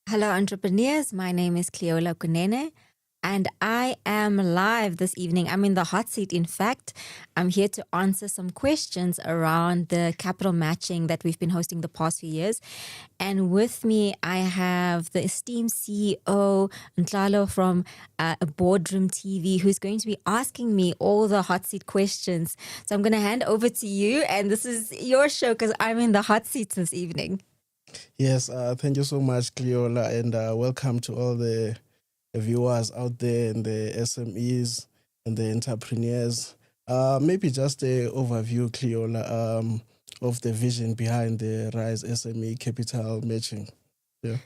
Hello, entrepreneurs. My name is Cleola Kunene, and I am live this evening. I'm in the hot seat, in fact. I'm here to answer some questions around the capital matching that we've been hosting the past few years. And with me, I have the esteemed CEO, Ntlalo from a Boardroom TV, who's going to be asking me all the hot seat questions. So I'm going to hand over to you, and this is your show because I'm in the hot seat this evening. Yes, thank you so much, Cleola, and welcome to all the viewers out there and the SMEs and the entrepreneurs. Maybe just an overview, Cleola, of the vision behind the Rise SME Capital Matching. Yeah.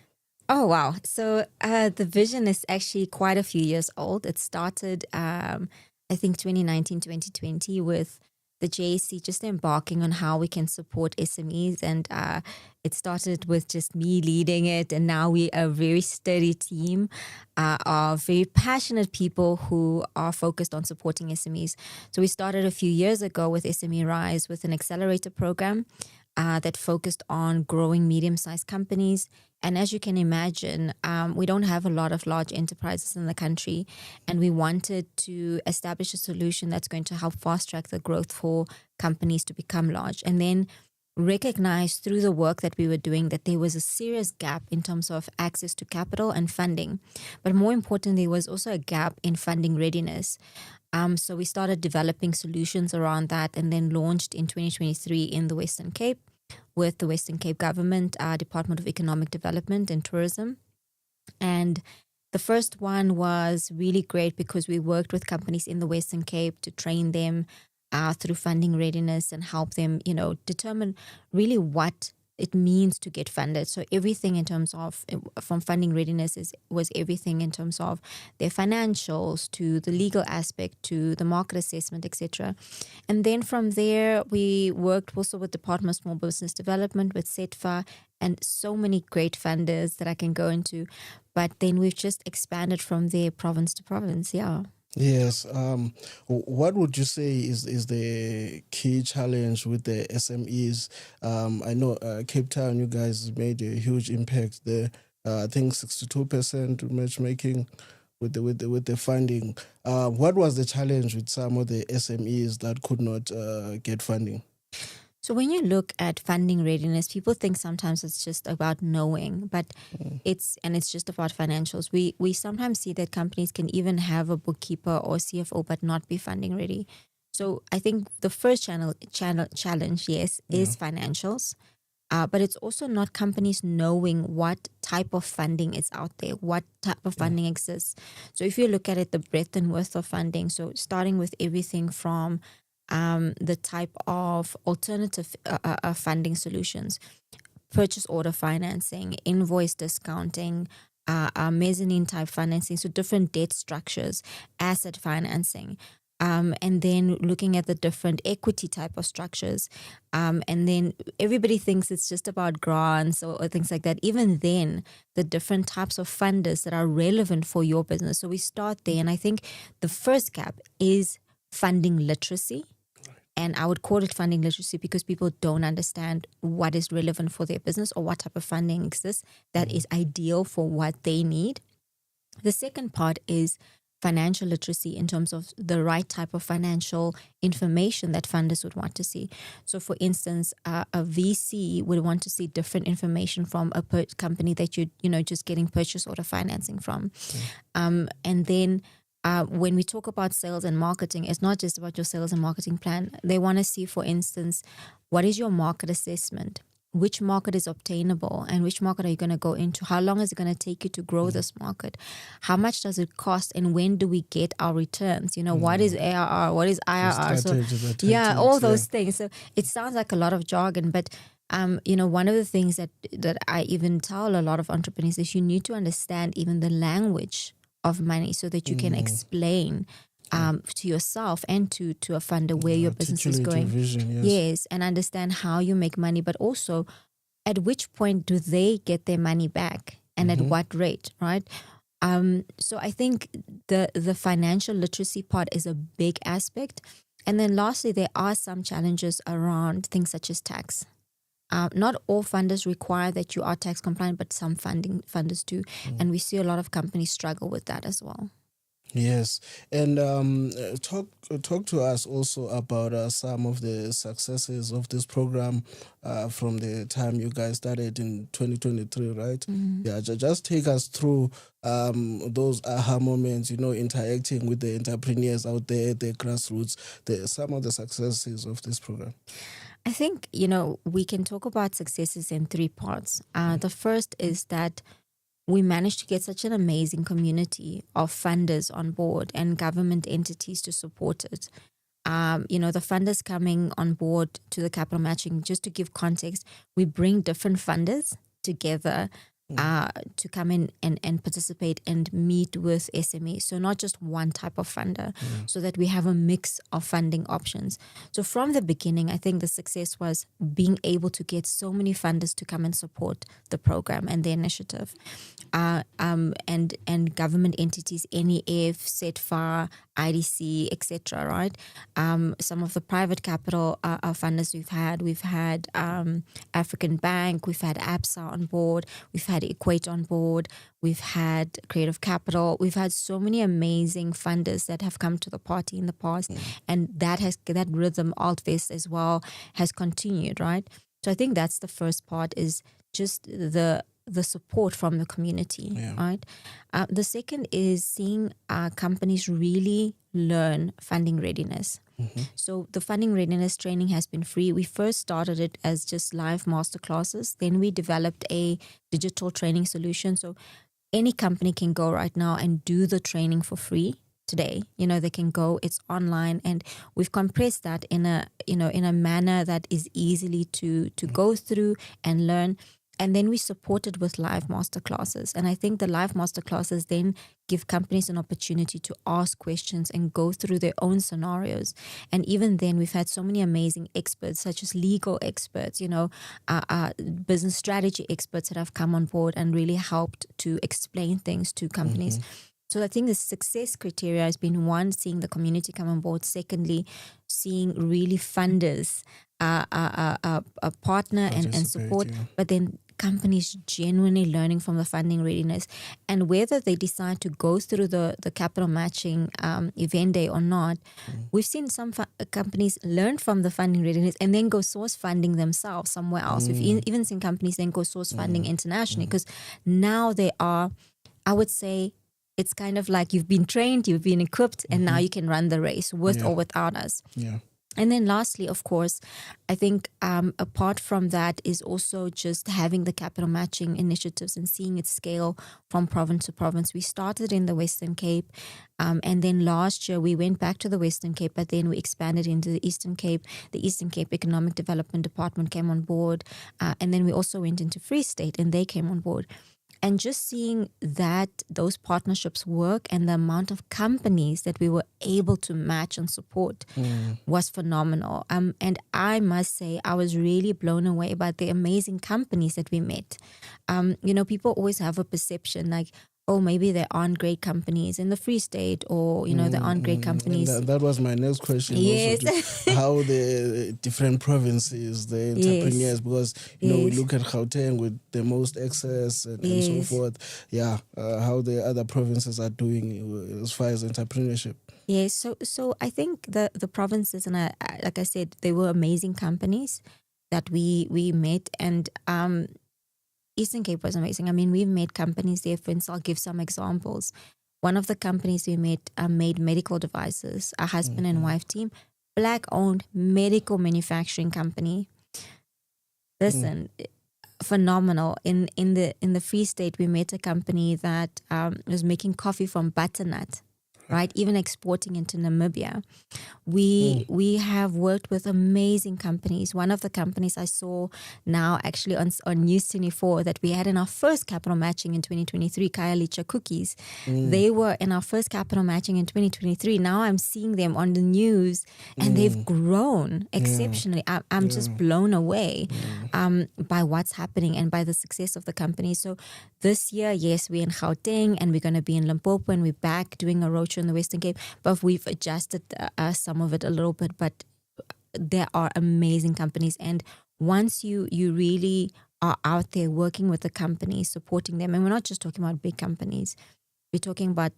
Oh, wow. So the vision is actually quite a few years old. It started, I think, 2019, 2020 with the JSE just embarking on how we can support SMEs. And it started with just me leading it. And now we are a very steady team of very passionate people who are focused on supporting SMEs. So we started a few years ago with SME Rise with an accelerator program that focused on growing medium-sized companies. And as you can imagine, we don't have a lot of large enterprises in the country, and we wanted to establish a solution that's going to help fast-track the growth for companies to become large. And then recognize through the work that we were doing that there was a serious gap in terms of access to capital and funding. But more importantly, there was also a gap in funding readiness. So we started developing solutions around that and then launched in 2023 in the Western Cape with the Western Cape Government, Department of Economic Development and Tourism. And the first one was really great because we worked with companies in the Western Cape to train them through funding readiness and help them, determine really what it means to get funded. So everything in terms of from funding readiness was everything in terms of their financials to the legal aspect to the market assessment, etc. And then from there, we worked also with Department of Small Business Development, with SETFA, and so many great funders that I can go into. But then we've just expanded from there, province to province. Yeah. Yes. What would you say is the key challenge with the SMEs? I know Cape Town, you guys made a huge impact there. I think 62% matchmaking with the funding. What was the challenge with some of the SMEs that could not get funding? So when you look at funding readiness, people think sometimes it's just about knowing, but it's just about financials. We sometimes see that companies can even have a bookkeeper or CFO but not be funding ready. So I think the first challenge, yes, is financials. But it's also not companies knowing what type of funding is out there, what type of funding exists. So if you look at it, the breadth and width of funding, so starting with everything from the type of alternative funding solutions, purchase order financing, invoice discounting, mezzanine type financing, so different debt structures, asset financing, and then looking at the different equity type of structures. And then everybody thinks it's just about grants or things like that. Even then, the different types of funders that are relevant for your business. So we start there. And I think the first gap is funding literacy. And I would call it funding literacy because people don't understand what is relevant for their business or what type of funding exists that is ideal for what they need. The second part is financial literacy in terms of the right type of financial information that funders would want to see. So for instance, a VC would want to see different information from a company that you're just getting purchase order financing from. And then when we talk about sales and marketing, it's not just about your sales and marketing plan. They want to see, for instance, what is your market assessment? Which market is obtainable and which market are you going to go into? How long is it going to take you to grow this market? How much does it cost and when do we get our returns? What is ARR? What is IRR? So all those things. So it sounds like a lot of jargon, but one of the things that I even tell a lot of entrepreneurs is you need to understand even the language of money so that you can explain to yourself and to a funder where your business is going. Your vision, yes, and understand how you make money, but also at which point do they get their money back and at what rate, right? So I think the financial literacy part is a big aspect. And then lastly, there are some challenges around things such as tax. not all funders require that you are tax compliant, but some funders do. And we see a lot of companies struggle with that as well. Yes, and talk to us also about some of the successes of this program from the time you guys started in 2023, right? Yeah, just take us through those aha moments, interacting with the entrepreneurs out there, the grassroots, some of the successes of this program. I think, we can talk about successes in three parts. The first is that we managed to get such an amazing community of funders on board and government entities to support it. The funders coming on board to the capital matching, just to give context, we bring different funders together to come in and participate and meet with SMEs. So not just one type of funder, so that we have a mix of funding options. So from the beginning, I think the success was being able to get so many funders to come and support the program and the initiative. And government entities, NEF, CETFA, IDC, etc. Right? Some of the private capital funders we've had African Bank, we've had ABSA on board, we've had Equate on board, we've had Creative Capital, we've had so many amazing funders that have come to the party in the past, and that rhythm Altvest as well has continued, right? So I think that's the first part, is just the support from the community, right? The second is seeing companies really learn funding readiness. So the funding readiness training has been free. We first started it as just live masterclasses. Then we developed a digital training solution. So any company can go right now and do the training for free today. They can go, it's online, and we've compressed that in a manner that is easily to go through and learn. And then we support it with live masterclasses. And I think the live masterclasses then give companies an opportunity to ask questions and go through their own scenarios. And even then, we've had so many amazing experts, such as legal experts, business strategy experts that have come on board and really helped to explain things to companies. So I think the success criteria has been, one, seeing the community come on board. Secondly, seeing really funders partner and support, but then companies genuinely learning from the funding readiness. And whether they decide to go through the capital matching event day or not, we've seen some companies learn from the funding readiness and then go source funding themselves somewhere else. We've even seen companies then go source funding internationally, because now they are, I would say, it's kind of like you've been trained, you've been equipped, and now you can run the race with or without us. And then lastly, of course, I think apart from that is also just having the capital matching initiatives and seeing it scale from province to province. We started in the Western Cape, and then last year we went back to the Western Cape, but then we expanded into the Eastern Cape. The Eastern Cape Economic Development Department came on board, and then we also went into Free State and they came on board. And just seeing those partnerships work and the amount of companies that we were able to match and support was phenomenal. And I must say, I was really blown away by the amazing companies that we met. People always have a perception like, oh, maybe there aren't great companies in the Free State, or, there aren't great companies. That was my next question. Yes. Also, how the different provinces, the entrepreneurs, because, we look at Gauteng with the most access and so forth. Yeah, how the other provinces are doing as far as entrepreneurship. Yes, so I think the provinces, and like I said, they were amazing companies that we met, and Eastern Cape was amazing. I mean, we've made companies there. For instance, I'll give some examples. One of the companies we met made medical devices, a husband and wife team, Black-owned medical manufacturing company. Listen, phenomenal. In the Free State, we met a company that was making coffee from butternut, right? Even exporting into Namibia. We have worked with amazing companies. One of the companies I saw now actually on News 24 that we had in our first capital matching in 2023, Kaya Licha Cookies. They were in our first capital matching in 2023. Now I'm seeing them on the news and they've grown exceptionally. I'm just blown away by what's happening and by the success of the company. So this year, yes, we're in Gauteng and we're going to be in Limpopo, and we're back doing a roadshow in the Western Cape, but we've adjusted some of it a little bit. But there are amazing companies, and once you really are out there working with the companies, supporting them, and we're not just talking about big companies. We're talking about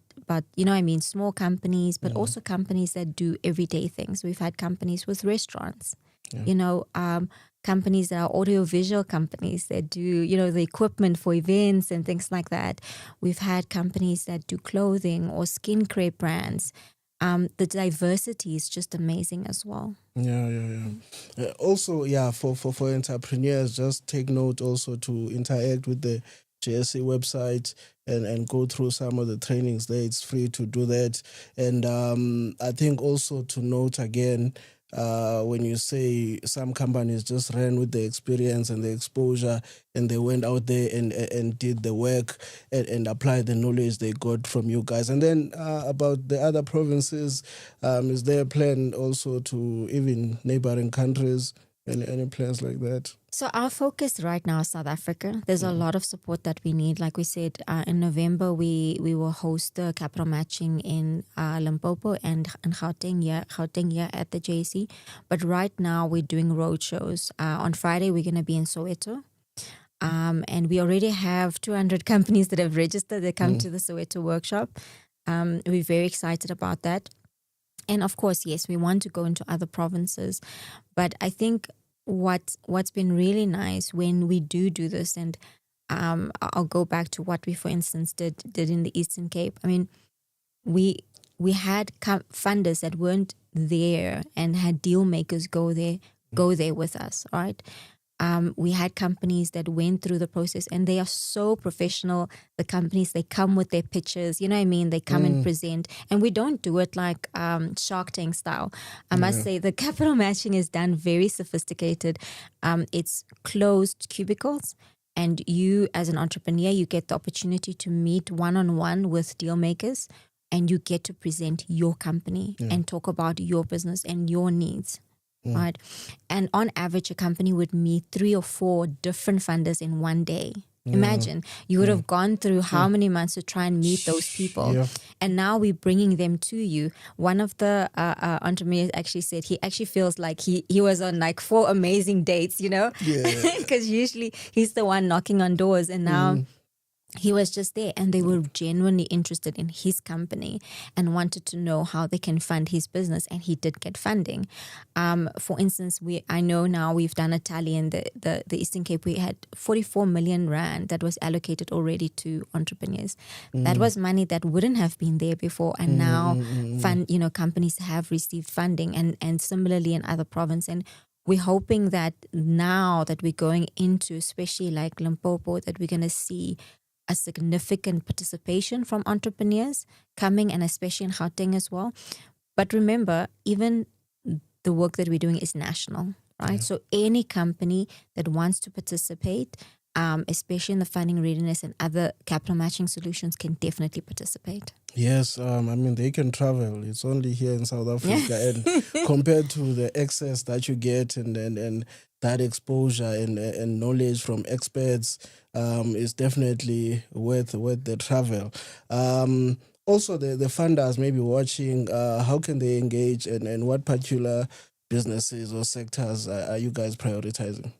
small companies, but also companies that do everyday things. We've had companies with restaurants, companies that are audiovisual companies that do, the equipment for events and things like that. We've had companies that do clothing or skincare brands. The diversity is just amazing as well. Also, for entrepreneurs, just take note also to interact with the JSE website and go through some of the trainings there. It's free to do that. And I think also to note again, when you say some companies just ran with the experience and the exposure and they went out there and did the work and applied the knowledge they got from you guys. And then about the other provinces, is there a plan also to even neighboring countries? Any plans like that? So our focus right now is South Africa. There's a lot of support that we need. Like we said, in November, we will host the capital matching in Limpopo and Gauteng here at the JSE. But right now, we're doing road shows. On Friday, we're going to be in Soweto. And we already have 200 companies that have registered. They come to the Soweto workshop. We're very excited about that. And of course, yes, we want to go into other provinces. But I think what's been really nice when we do this, and I'll go back to what we, for instance, did in the Eastern Cape. I mean, we had funders that weren't there and had deal makers go there with us, right? We had companies that went through the process and they are so professional. The companies, they come with their pictures, you know what I mean? They come and present, and we don't do it like Shark Tank style. I must say the capital matching is done very sophisticated. It's closed cubicles, and you as an entrepreneur, you get the opportunity to meet one-on-one with deal makers, and you get to present your company and talk about your business and your needs. Right. And on average, a company would meet 3 or 4 different funders in one day. Imagine you would have gone through how many months to try and meet those people. And now we're bringing them to you. One of the entrepreneurs actually said he actually feels like he was on like 4 amazing dates, because usually he's the one knocking on doors, and now he was just there, and they were genuinely interested in his company and wanted to know how they can fund his business, and he did get funding. For instance, I know now we've done a tally in the Eastern Cape. We had 44 million rand that was allocated already to entrepreneurs. That was money that wouldn't have been there before, and now companies have received funding, and similarly in other provinces. And we're hoping that now that we're going into, especially like Limpopo, that we're going to see a significant participation from entrepreneurs coming, and especially in Gauteng as well. But remember, even the work that we're doing is national, right? So any company that wants to participate, especially in the funding readiness and other capital matching solutions, can definitely participate. Yes, I mean, they can travel. It's only here in South Africa. And compared to the access that you get and that exposure and knowledge from experts, is definitely worth the travel. Also, the funders may be watching. How can they engage, and what particular businesses or sectors are you guys prioritizing?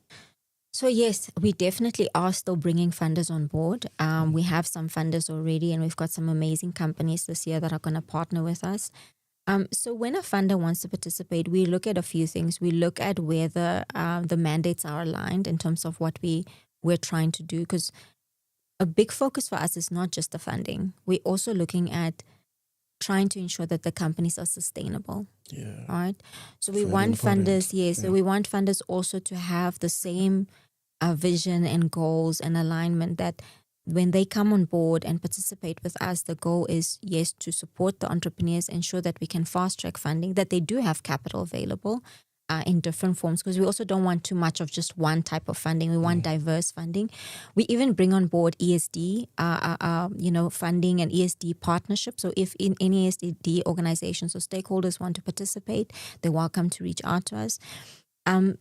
So yes, we definitely are still bringing funders on board. We have some funders already, and we've got some amazing companies this year that are going to partner with us. So when a funder wants to participate, we look at a few things. We look at whether the mandates are aligned in terms of what we're trying to do, because a big focus for us is not just the funding. We're also looking at trying to ensure that the companies are sustainable. Right. So we want funders, so we want funders also to have the same vision and goals and alignment, that when they come on board and participate with us, the goal is, yes, to support the entrepreneurs, ensure that we can fast track funding, that they do have capital available in different forms, because we also don't want too much of just one type of funding. We want diverse funding. We even bring on board ESD, funding and ESD partnerships. So if in any ESD organizations or stakeholders want to participate, they're welcome to reach out to us.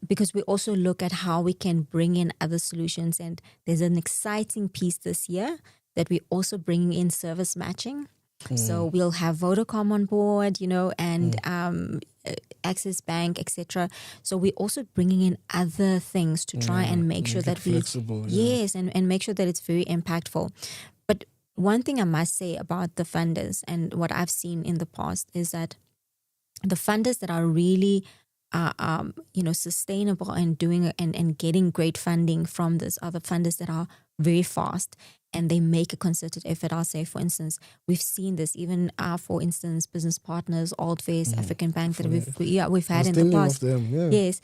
Because we also look at how we can bring in other solutions. And there's an exciting piece this year that we're also bringing in service matching. So we'll have Vodacom on board, and Access Bank, etc. So we're also bringing in other things to try and make sure that we flexible, yes, and make sure that it's very impactful. But one thing I must say about the funders and what I've seen in the past is that the funders that are really sustainable and doing and getting great funding from this are the funders that are very fast and they make a concerted effort. I'll say, for instance, we've seen this even for instance, business partners, Oldface, African Bank that we've had in the past. Of them, yeah. Yes.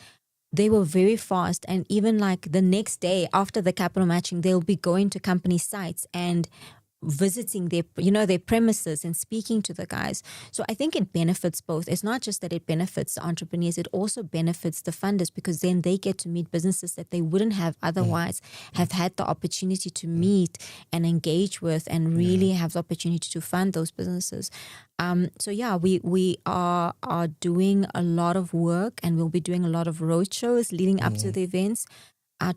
They were very fast, and even like the next day after the capital matching, they'll be going to company sites and visiting their premises and speaking to the guys. So I think it benefits both. It's not just that it benefits the entrepreneurs, it also benefits the funders, because then they get to meet businesses that they wouldn't have otherwise have had the opportunity to meet and engage with and really have the opportunity to fund those businesses. So yeah, we are doing a lot of work, and we'll be doing a lot of road shows leading up to the events,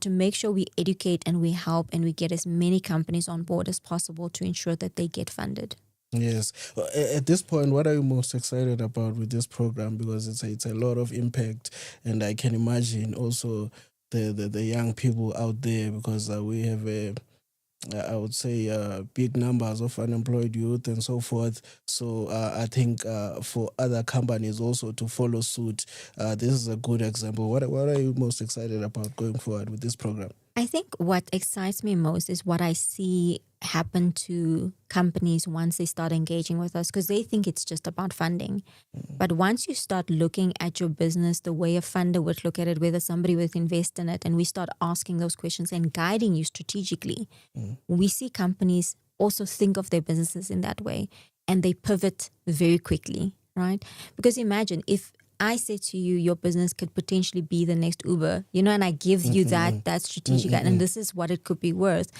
to make sure we educate and we help and we get as many companies on board as possible to ensure that they get funded. Yes. At this point, what are you most excited about with this program? Because it's a lot of impact, and I can imagine also the young people out there, because we have I would say big numbers of unemployed youth and so forth. So I think for other companies also to follow suit, this is a good example. What are you most excited about going forward with this program? I think what excites me most is what I see happen to companies once they start engaging with us, because they think it's just about funding. But once you start looking at your business the way a funder would look at it, whether somebody would invest in it, and we start asking those questions and guiding you strategically, we see companies also think of their businesses in that way, and they pivot very quickly, right? Because imagine if I say to you, your business could potentially be the next Uber, and I give you that strategic and this is what it could be worth.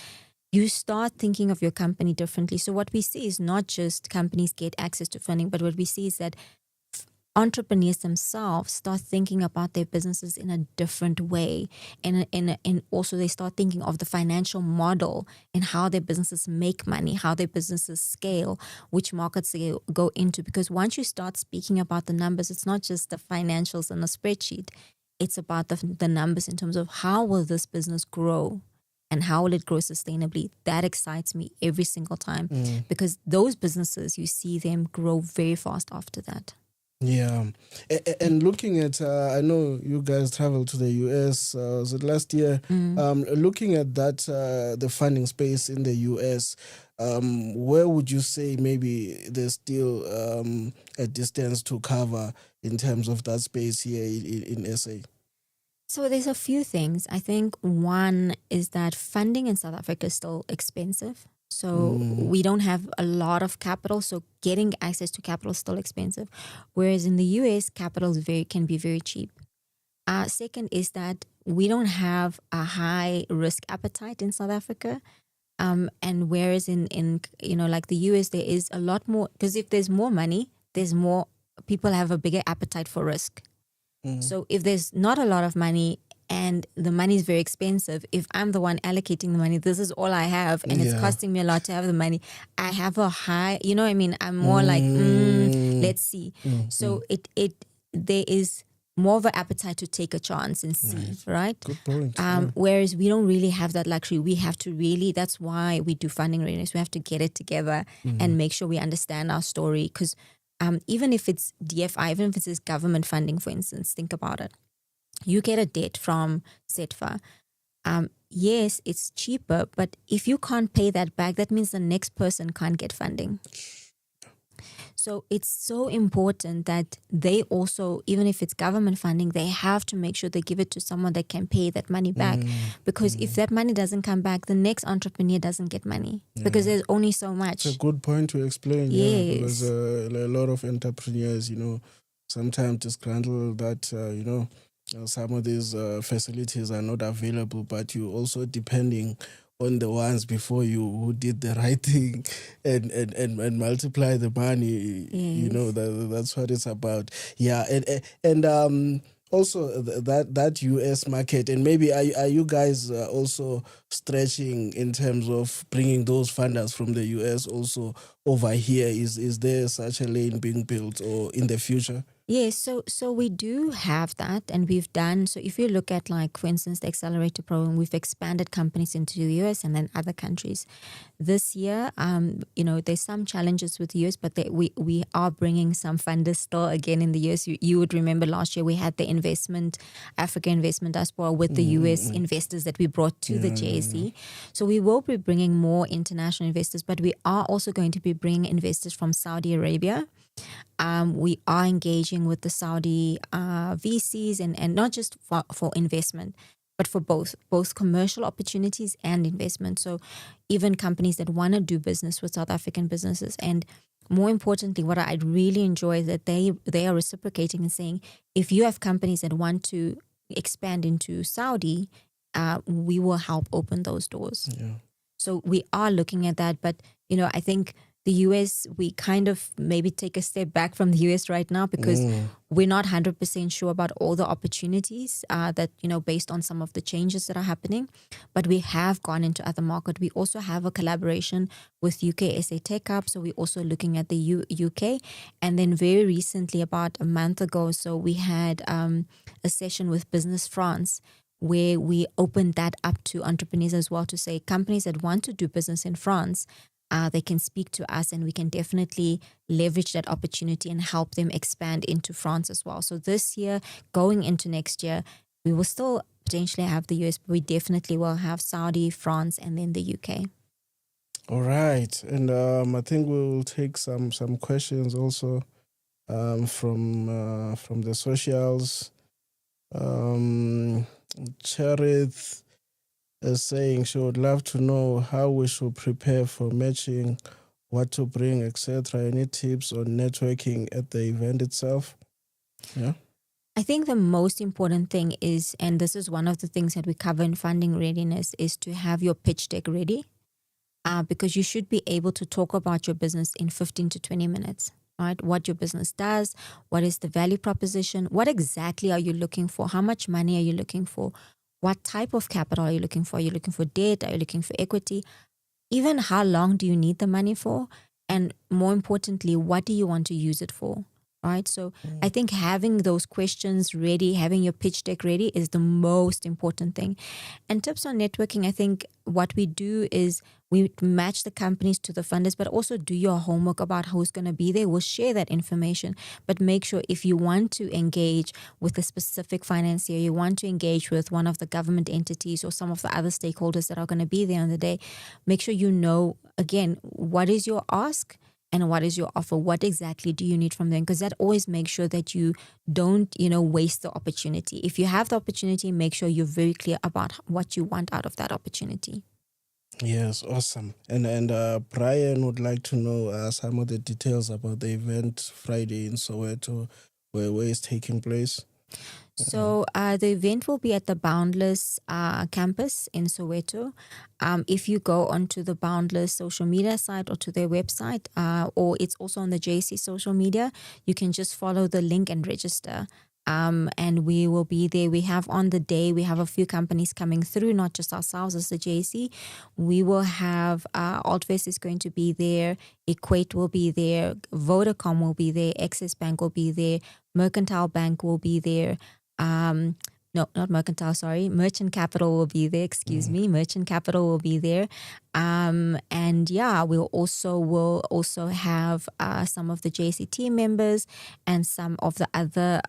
You start thinking of your company differently. So what we see is not just companies get access to funding, but what we see is that entrepreneurs themselves start thinking about their businesses in a different way. And also they start thinking of the financial model and how their businesses make money, how their businesses scale, which markets they go into. Because once you start speaking about the numbers, it's not just the financials on a spreadsheet. It's about the numbers in terms of how will this business grow and how will it grow sustainably. That excites me every single time, because those businesses, you see them grow very fast after that. Yeah. And looking at, I know you guys traveled to the US, was it last year? Looking at that, the funding space in the US, where would you say maybe there's still a distance to cover in terms of that space here in SA? So there's a few things. I think one is that funding in South Africa is still expensive. So we don't have a lot of capital, so getting access to capital is still expensive. Whereas in the US, capital can be very cheap. Second is that we don't have a high risk appetite in South Africa. And whereas in like the US, there is a lot more, because if there's more money, there's more, people have a bigger appetite for risk. So if there's not a lot of money and the money is very expensive, if I'm the one allocating the money, this is all I have, and it's costing me a lot to have the money, I have a high, I'm more like, let's see. So there is more of an appetite to take a chance and see, right? Good point. Whereas we don't really have that luxury. We have to really, that's why we do funding readiness. We have to get it together and make sure we understand our story, because even if it's DFI, even if it's government funding, for instance, think about it. You get a debt from SETFA. Yes, it's cheaper, but if you can't pay that back, that means the next person can't get funding. So it's so important that they also, even if it's government funding, they have to make sure they give it to someone that can pay that money back. Because if that money doesn't come back, the next entrepreneur doesn't get money, because there's only so much. It's a good point to explain. Yes. Yeah, because a lot of entrepreneurs, sometimes disgruntled that, some of these facilities are not available, but you also depending on the ones before you who did the right thing and multiply the money. Yes. That's what it's about. Yeah, and also that US market, and maybe are you guys also stretching in terms of bringing those funders from the US also over here? Is there such a lane being built or in the future? Yes, so we do have that, and we've done. So if you look at, like, for instance, the Accelerator Program, we've expanded companies into the US and then other countries. This year, there's some challenges with the US, but we are bringing some funders still again in the US. You would remember last year we had the Africa Investment Diaspora with the US investors that we brought to the JSE. So we will be bringing more international investors, but we are also going to be bringing investors from Saudi Arabia. We are engaging with the Saudi VCs and not just for investment, but for both commercial opportunities and investment. So even companies that want to do business with South African businesses. And more importantly, what I really enjoy is that they are reciprocating and saying, if you have companies that want to expand into Saudi, we will help open those doors. Yeah. So we are looking at that. But, I think the US, we kind of maybe take a step back from the US right now because we're not 100% sure about all the opportunities that, based on some of the changes that are happening. But we have gone into other markets. We also have a collaboration with UK SA Tech Hub. So we're also looking at the UK. And then very recently, about a month ago, so we had a session with Business France, where we opened that up to entrepreneurs as well, to say companies that want to do business in France, they can speak to us, and we can definitely leverage that opportunity and help them expand into France as well. So this year, going into next year, we will still potentially have the US, but we definitely will have Saudi, France, and then the UK. All right. And I think we'll take some questions also from the socials. Cherith is saying she would love to know how we should prepare for matching, what to bring, etc. Any tips on networking at the event itself? Yeah. I think the most important thing is, and this is one of the things that we cover in funding readiness, is to have your pitch deck ready, because you should be able to talk about your business in 15 to 20 minutes. Right? What your business does, what is the value proposition, what exactly are you looking for, how much money are you looking for, what type of capital are you looking for? Are you looking for debt? Are you looking for equity? Even how long do you need the money for? And more importantly, what do you want to use it for? Right? So I think having those questions ready, having your pitch deck ready is the most important thing. And tips on networking, I think what we do is we match the companies to the funders, but also do your homework about who's going to be there. We'll share that information, but make sure if you want to engage with a specific financier, you want to engage with one of the government entities or some of the other stakeholders that are going to be there on the day, make sure you know, again, what is your ask and what is your offer? What exactly do you need from them? Because that always makes sure that you don't, waste the opportunity. If you have the opportunity, make sure you're very clear about what you want out of that opportunity. Yes, awesome. And Brian would like to know some of the details about the event Friday in Soweto, where it's taking place. So the event will be at the Boundless campus in Soweto. If you go onto the Boundless social media site or to their website, or it's also on the JSE social media, you can just follow the link and register. And we will be there. We have on the day, we have a few companies coming through, not just ourselves as the JSE. We will have Altvest is going to be there, Equate will be there, Vodacom will be there, Access Bank will be there, Mercantile Bank will be there. No, not Mercantile, sorry. Merchant Capital will be there, Merchant Capital will be there. And yeah, will also have some of the JSE team members and some of the other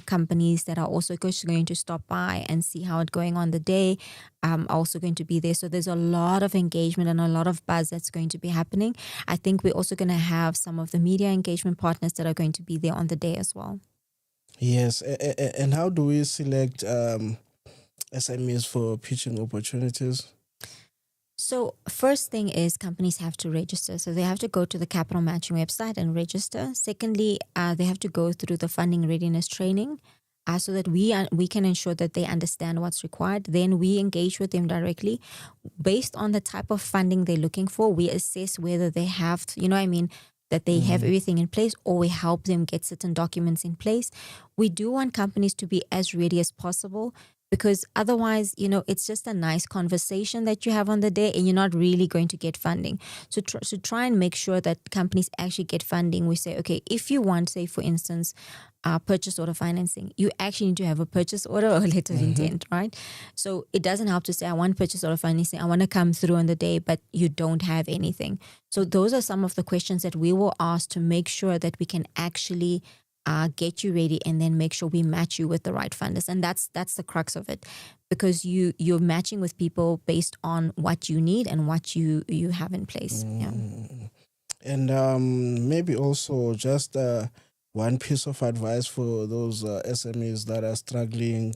companies that are also going to stop by and see how it's going on the day, are also going to be there. So there's a lot of engagement and a lot of buzz that's going to be happening. I think we're also going to have some of the media engagement partners that are going to be there on the day as well. Yes, and how do we select SMEs for pitching opportunities? So first thing is companies have to register. So they have to go to the capital matching website and register. Secondly, they have to go through the funding readiness training so that we can ensure that they understand what's required. Then we engage with them directly. Based on the type of funding they're looking for, we assess whether they have, that they have everything in place, or we help them get certain documents in place. We do want companies to be as ready as possible. Because otherwise, it's just a nice conversation that you have on the day and you're not really going to get funding. So try and make sure that companies actually get funding. We say, okay, if you want, say, for instance, purchase order financing, you actually need to have a purchase order or a letter of intent, right? So it doesn't help to say, I want purchase order financing, I want to come through on the day, but you don't have anything. So those are some of the questions that we will ask to make sure that we can actually get you ready and then make sure we match you with the right funders. And that's the crux of it, because you're matching with people based on what you need and what you have in place. Yeah. And maybe also just one piece of advice for those SMEs that are struggling,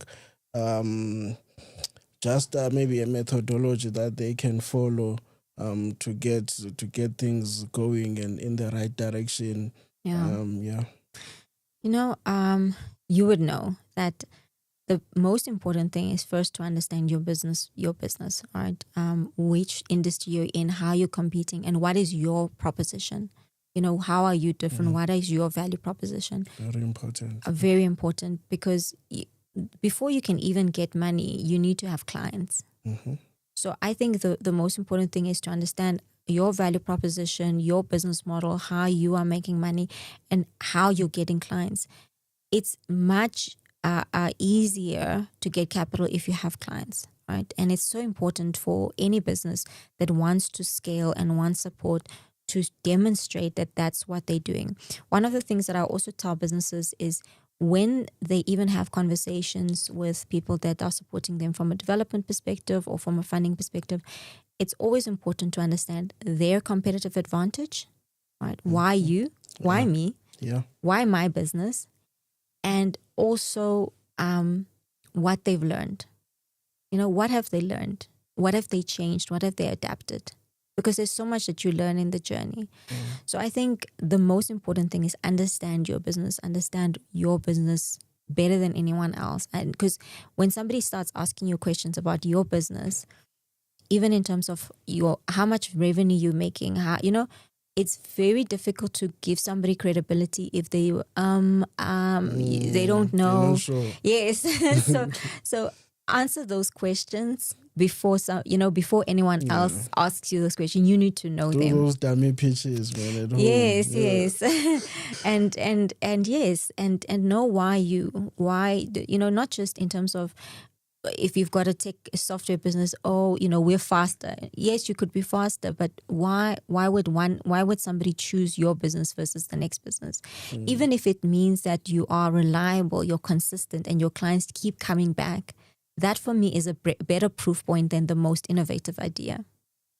just maybe a methodology that they can follow to get things going and in the right direction. Yeah. You would know that the most important thing is first to understand your business, right? Which industry you're in, how you're competing, and what is your proposition. How are you different? What is your value proposition? Very important. Very important, because before you can even get money, you need to have clients. So I think the most important thing is to understand your value proposition, your business model, how you are making money, and how you're getting clients. It's much easier to get capital if you have clients, right? And it's so important for any business that wants to scale and wants support to demonstrate that that's what they're doing. One of the things that I also tell businesses is when they even have conversations with people that are supporting them from a development perspective or from a funding perspective, it's always important to understand their competitive advantage, right? Why you? Why me? Yeah. Why my business? And also what they've learned. What have they learned? What have they changed? What have they adapted? Because there's so much that you learn in the journey. So I think the most important thing is understand your business better than anyone else. And because when somebody starts asking you questions about your business, even in terms of how much revenue you're making, it's very difficult to give somebody credibility if they they don't know. They're not sure. Yes. so answer those questions before anyone else asks you those questions. You need to know Do them. those dummy pitches, man, at home. Yes. and yes, and know why not just in terms of if you've got a software business, we're faster. Yes, you could be faster, but why would somebody choose your business versus the next business? Even if it means that you are reliable, you're consistent, and your clients keep coming back, that for me is a better proof point than the most innovative idea.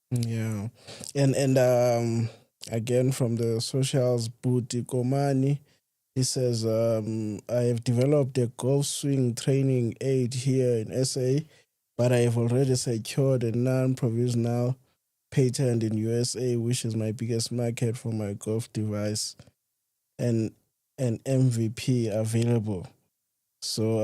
Yeah. And again, from the socials, Booty Komani, he says, I have developed a golf swing training aid here in SA, but I have already secured a non-provisional patent in USA, which is my biggest market for my golf device, and an MVP available. So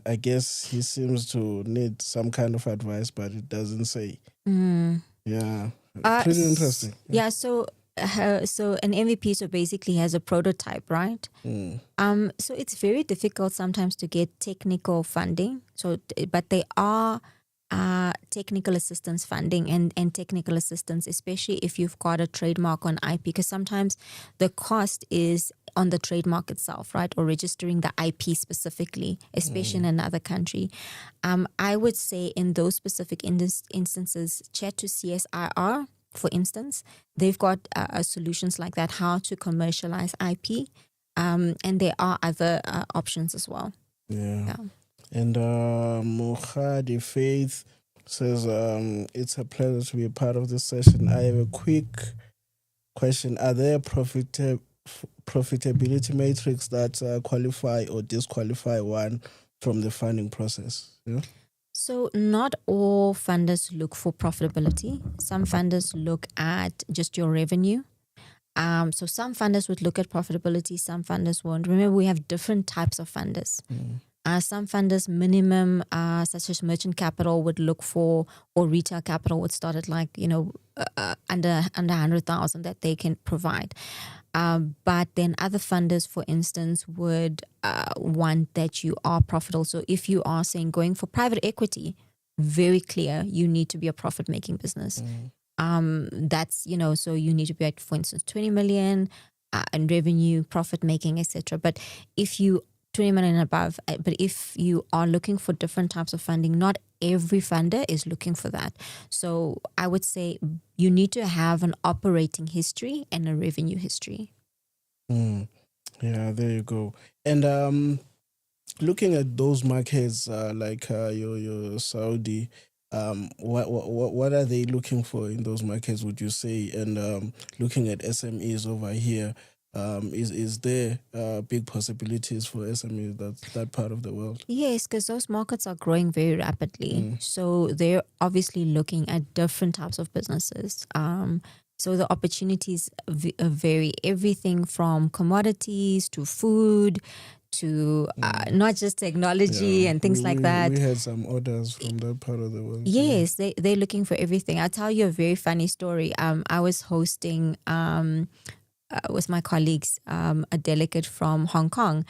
I guess he seems to need some kind of advice, but it doesn't say. Yeah, pretty interesting. Yeah, so an MVP so basically has a prototype, right? So it's very difficult sometimes to get technical funding. But they are technical assistance funding and technical assistance, especially if you've got a trademark on IP, because sometimes the cost is on the trademark itself, right? Or registering the IP specifically, especially in another country. I would say in those specific instances, chat to CSIR, for instance. They've got solutions like that, how to commercialize IP. And there are other options as well. Yeah. And Mohadi Faith says, it's a pleasure to be a part of this session. I have a quick question. Are there profitability metrics that qualify or disqualify one from the funding process? Yeah? So not all funders look for profitability. Some funders look at just your revenue. So some funders would look at profitability, some funders won't. Remember, we have different types of funders. Some funders minimum, such as merchant capital, would look for, or retail capital would start at under 100,000 that they can provide. But then other funders, for instance, would want that you are profitable. So if you are saying going for private equity, very clear, you need to be a profit-making business. That's, so you need to be at, for instance, 20 million in revenue, profit-making, etc. But if you 20 million and above, but if you are looking for different types of funding, not every funder is looking for that. So I would say you need to have an operating history and a revenue history. Yeah, there you go. And looking at those markets like your Saudi, what are they looking for in those markets, would you say? And looking at SMEs over here, is there big possibilities for SMEs that part of the world? Yes, because those markets are growing very rapidly. So they're obviously looking at different types of businesses. So the opportunities vary, everything from commodities to food to not just technology and things like that. We had some orders from that part of the world. Yes, they're looking for everything. I'll tell you a very funny story. I was hosting with my colleagues a delegate from Hong Kong,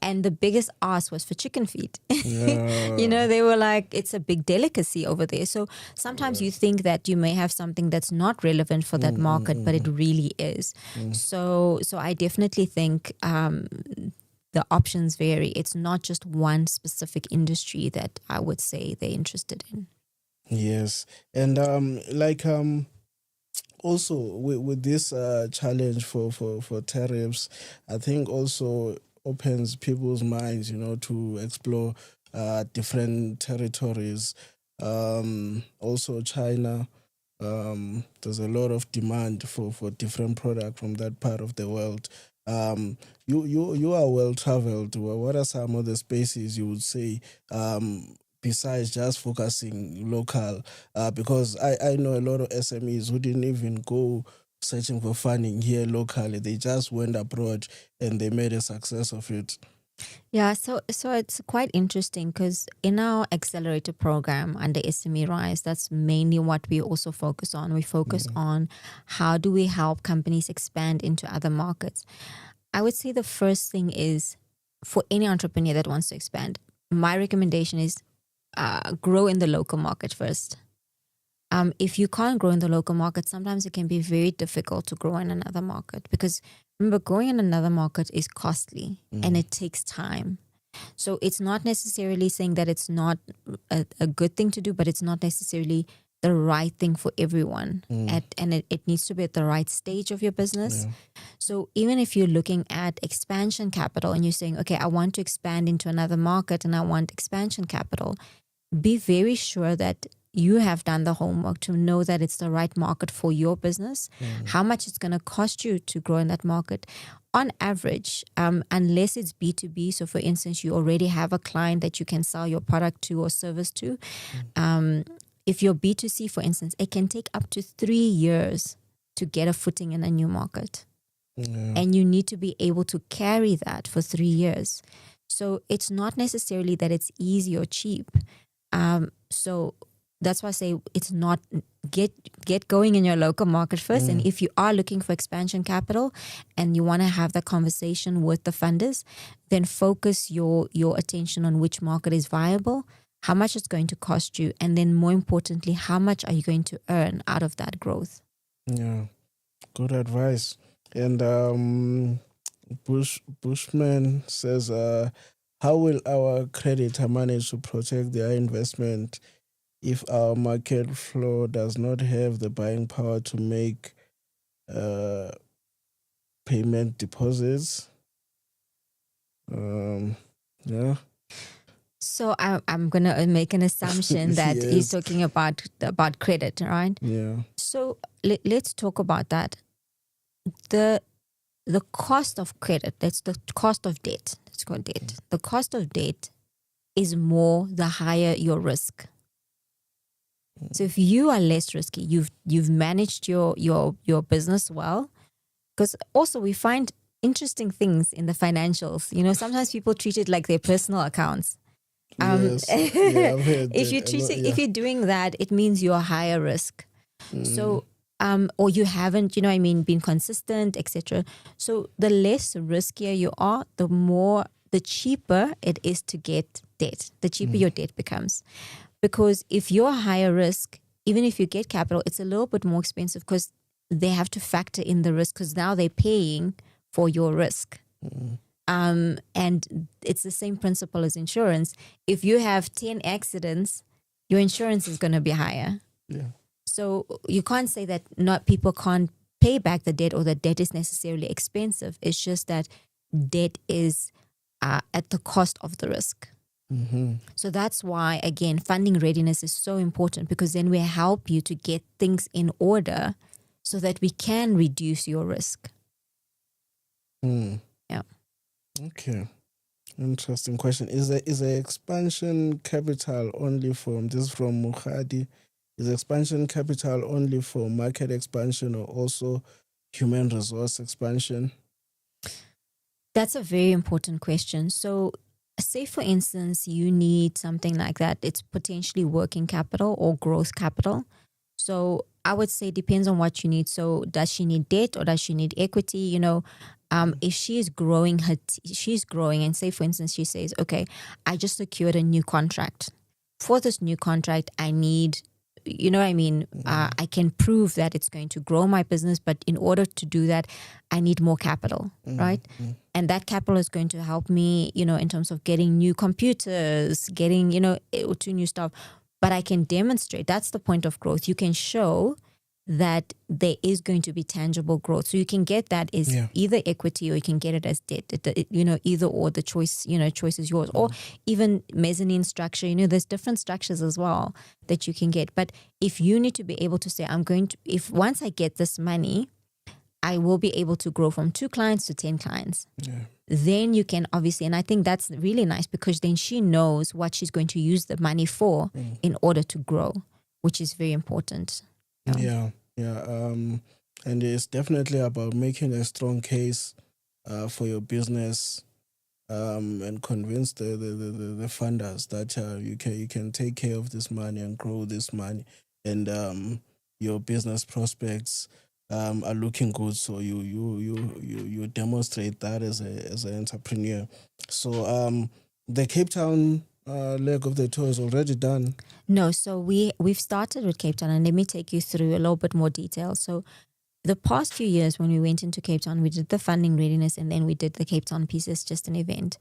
and the biggest ask was for chicken feet. They were like, it's a big delicacy over there. So sometimes you think that you may have something that's not relevant for that market, but it really is. So I definitely think the options vary. It's not just one specific industry that I would say they're interested in. Yes. And also with this challenge for tariffs, I think also opens people's minds, to explore different territories. Also China, there's a lot of demand for different products from that part of the world. You are well traveled. What are some of the spaces you would say, besides just focusing local? Because I know a lot of SMEs who didn't even go searching for funding here locally. They just went abroad and they made a success of it. Yeah, so it's quite interesting because in our accelerator program under SME Rise, that's mainly what we also focus on. We focus on how do we help companies expand into other markets. I would say the first thing is, for any entrepreneur that wants to expand, my recommendation is grow in the local market first. If you can't grow in the local market, sometimes it can be very difficult to grow in another market, because remember, growing in another market is costly and it takes time. So it's not necessarily saying that it's not a good thing to do, but it's not necessarily the right thing for everyone. And it needs to be at the right stage of your business. So even if you're looking at expansion capital and you're saying, okay, I want to expand into another market and I want expansion capital, be very sure that you have done the homework to know that it's the right market for your business, how much it's going to cost you to grow in that market. On average, unless it's B2B, so for instance, you already have a client that you can sell your product to or service to. If you're B2C, for instance, it can take up to 3 years to get a footing in a new market. And you need to be able to carry that for 3 years. So it's not necessarily that it's easy or cheap. So that's why I say it's not, get going in your local market first. And if you are looking for expansion capital and you want to have that conversation with the funders, then focus your attention on which market is viable, how much it's going to cost you, and then more importantly, how much are you going to earn out of that growth? Yeah, good advice. And Bushman says, how will our creditor manage to protect their investment if our market floor does not have the buying power to make payment deposits? Yeah. So I'm going to make an assumption that he's talking about credit, right? Yeah. So let's talk about that. The cost of credit, that's the cost of debt. Let's call it debt. The cost of debt is more the higher your risk. So if you are less risky, you've managed your business well. Because also we find interesting things in the financials. Sometimes people treat it like their personal accounts. Yes. I've heard if you're doing that, it means you're higher risk. So or you haven't, been consistent, etc. So the less riskier you are, the cheaper it is to get debt. The cheaper your debt becomes. Because if you're higher risk, even if you get capital, it's a little bit more expensive because they have to factor in the risk because now they're paying for your risk. And it's the same principle as insurance. If you have 10 accidents, your insurance is going to be higher. Yeah. So you can't say that not people can't pay back the debt or that debt is necessarily expensive. It's just that debt is at the cost of the risk. So that's why, again, funding readiness is so important, because then we help you to get things in order so that we can reduce your risk. Yeah. Okay. Interesting question. Is the expansion capital only from Mukhadi? Is expansion capital only for market expansion or also human resource expansion? That's a very important question. So say, for instance, you need something like that. It's potentially working capital or growth capital. So I would say it depends on what you need. So does she need debt or does she need equity? If she is growing, she's growing, and say, for instance, she says, okay, I just secured a new contract. For this new contract, I need, I can prove that it's going to grow my business, but in order to do that, I need more capital, right? And that capital is going to help me, in terms of getting new computers, getting, 2 new stuff. But I can demonstrate, that's the point of growth. You can show that there is going to be tangible growth. So you can get that as either equity or you can get it as debt. Either or, the choice is yours. Or even mezzanine structure, there's different structures as well that you can get. But if you need to be able to say, if once I get this money, I will be able to grow from 2 clients to 10 clients. Then you can obviously, and I think that's really nice, because then she knows what she's going to use the money for in order to grow, which is very important. Yeah. And it's definitely about making a strong case for your business, and convince the funders that you can take care of this money and grow this money, and your business prospects are looking good. So you demonstrate that as an entrepreneur. So the Cape Town leg of the tour is already done. No, so we've started with Cape Town, and let me take you through a little bit more detail. So the past few years when we went into Cape Town, we did the funding readiness, and then we did the Cape Town piece as just an event.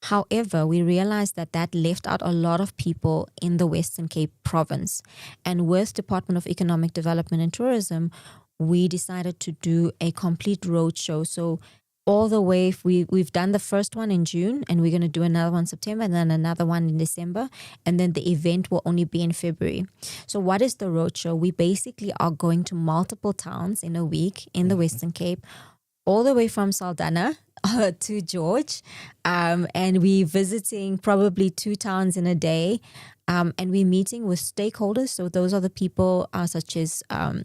However, we realized that left out a lot of people in the Western Cape province. And with Department of Economic Development and Tourism, we decided to do a complete roadshow. So all the way, we've done the first one in June, and we're going to do another one in September, and then another one in December, and then the event will only be in February. So what is the roadshow? We basically are going to multiple towns in a week in the Western Cape, all the way from Saldanha to George, and we're visiting probably 2 towns in a day, and we're meeting with stakeholders. So those are the people such as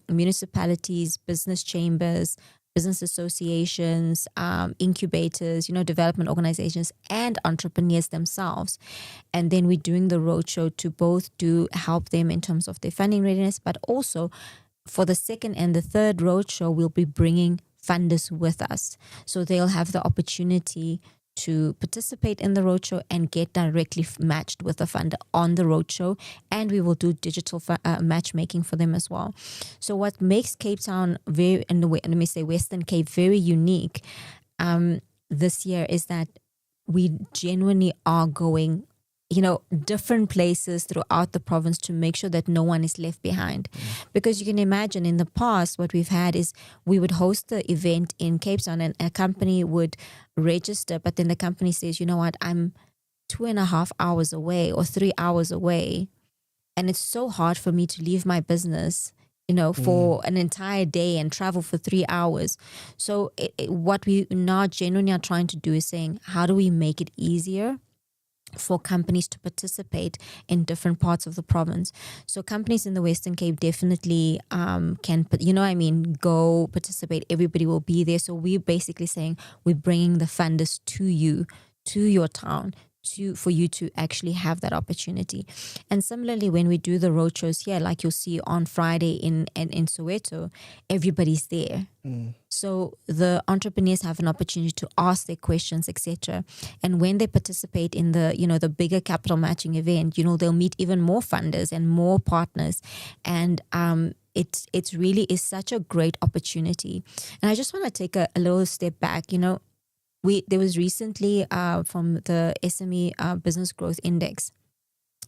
municipalities, business chambers, business associations, incubators, development organizations, and entrepreneurs themselves. And then we're doing the roadshow to both help them in terms of their funding readiness, but also for the second and the third roadshow, we'll be bringing funders with us. So they'll have the opportunity to participate in the roadshow and get directly matched with a funder on the roadshow, and we will do digital matchmaking for them as well. So what makes Cape Town Western Cape very unique this year is that we genuinely are going different places throughout the province to make sure that no one is left behind. Because you can imagine in the past, what we've had is we would host the event in Cape Town and a company would register, but then the company says, you know what, I'm 2.5 hours away or 3 hours away, and it's so hard for me to leave my business for an entire day and travel for 3 hours. So what we now genuinely are trying to do is saying, how do we make it easier for companies to participate in different parts of the province? So companies in the Western Cape definitely can, go participate. Everybody will be there. So we're basically saying we're bringing the funders to you, to your town, for you to actually have that opportunity. And similarly, when we do the roadshows here, like you'll see on Friday in Soweto, everybody's there. So the entrepreneurs have an opportunity to ask their questions, etc. And when they participate in the, the bigger capital matching event, they'll meet even more funders and more partners. And it's really is such a great opportunity. And I just want to take a little step back. There was recently from the SME Business Growth Index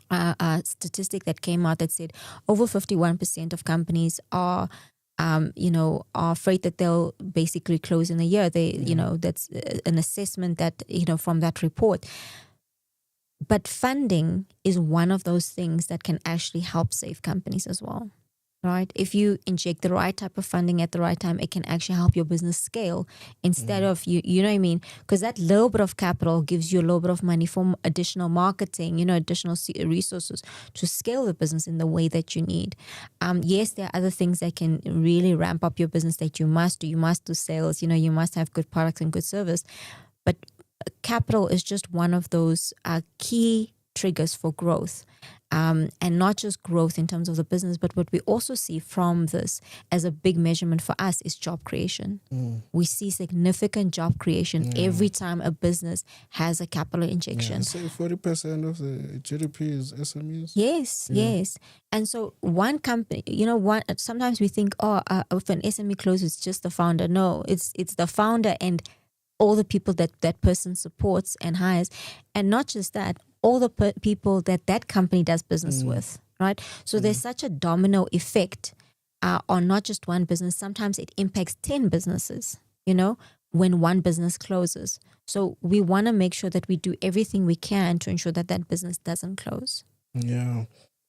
a statistic that came out that said over 51% of companies are afraid that they'll basically close in a year. That's an assessment that, from that report. But funding is one of those things that can actually help save companies as well. Right? If you inject the right type of funding at the right time, it can actually help your business scale instead of, you know what I mean? Because that little bit of capital gives you a little bit of money for additional marketing, additional resources to scale the business in the way that you need. Yes, there are other things that can really ramp up your business that you must do. You must do sales, you must have good products and good service. But capital is just one of those key triggers for growth. And not just growth in terms of the business, but what we also see from this as a big measurement for us is job creation. We see significant job creation every time a business has a capital injection. So 40% of the GDP is SMEs. Yes. And so one company, sometimes we think, if an SME closes, it's just the founder. No, it's the founder and all the people that person supports and hires. And not just that, all the people that company does business with, right? So there's such a domino effect on not just one business. Sometimes it impacts 10 businesses, when one business closes. So we want to make sure that we do everything we can to ensure that business doesn't close. Yeah.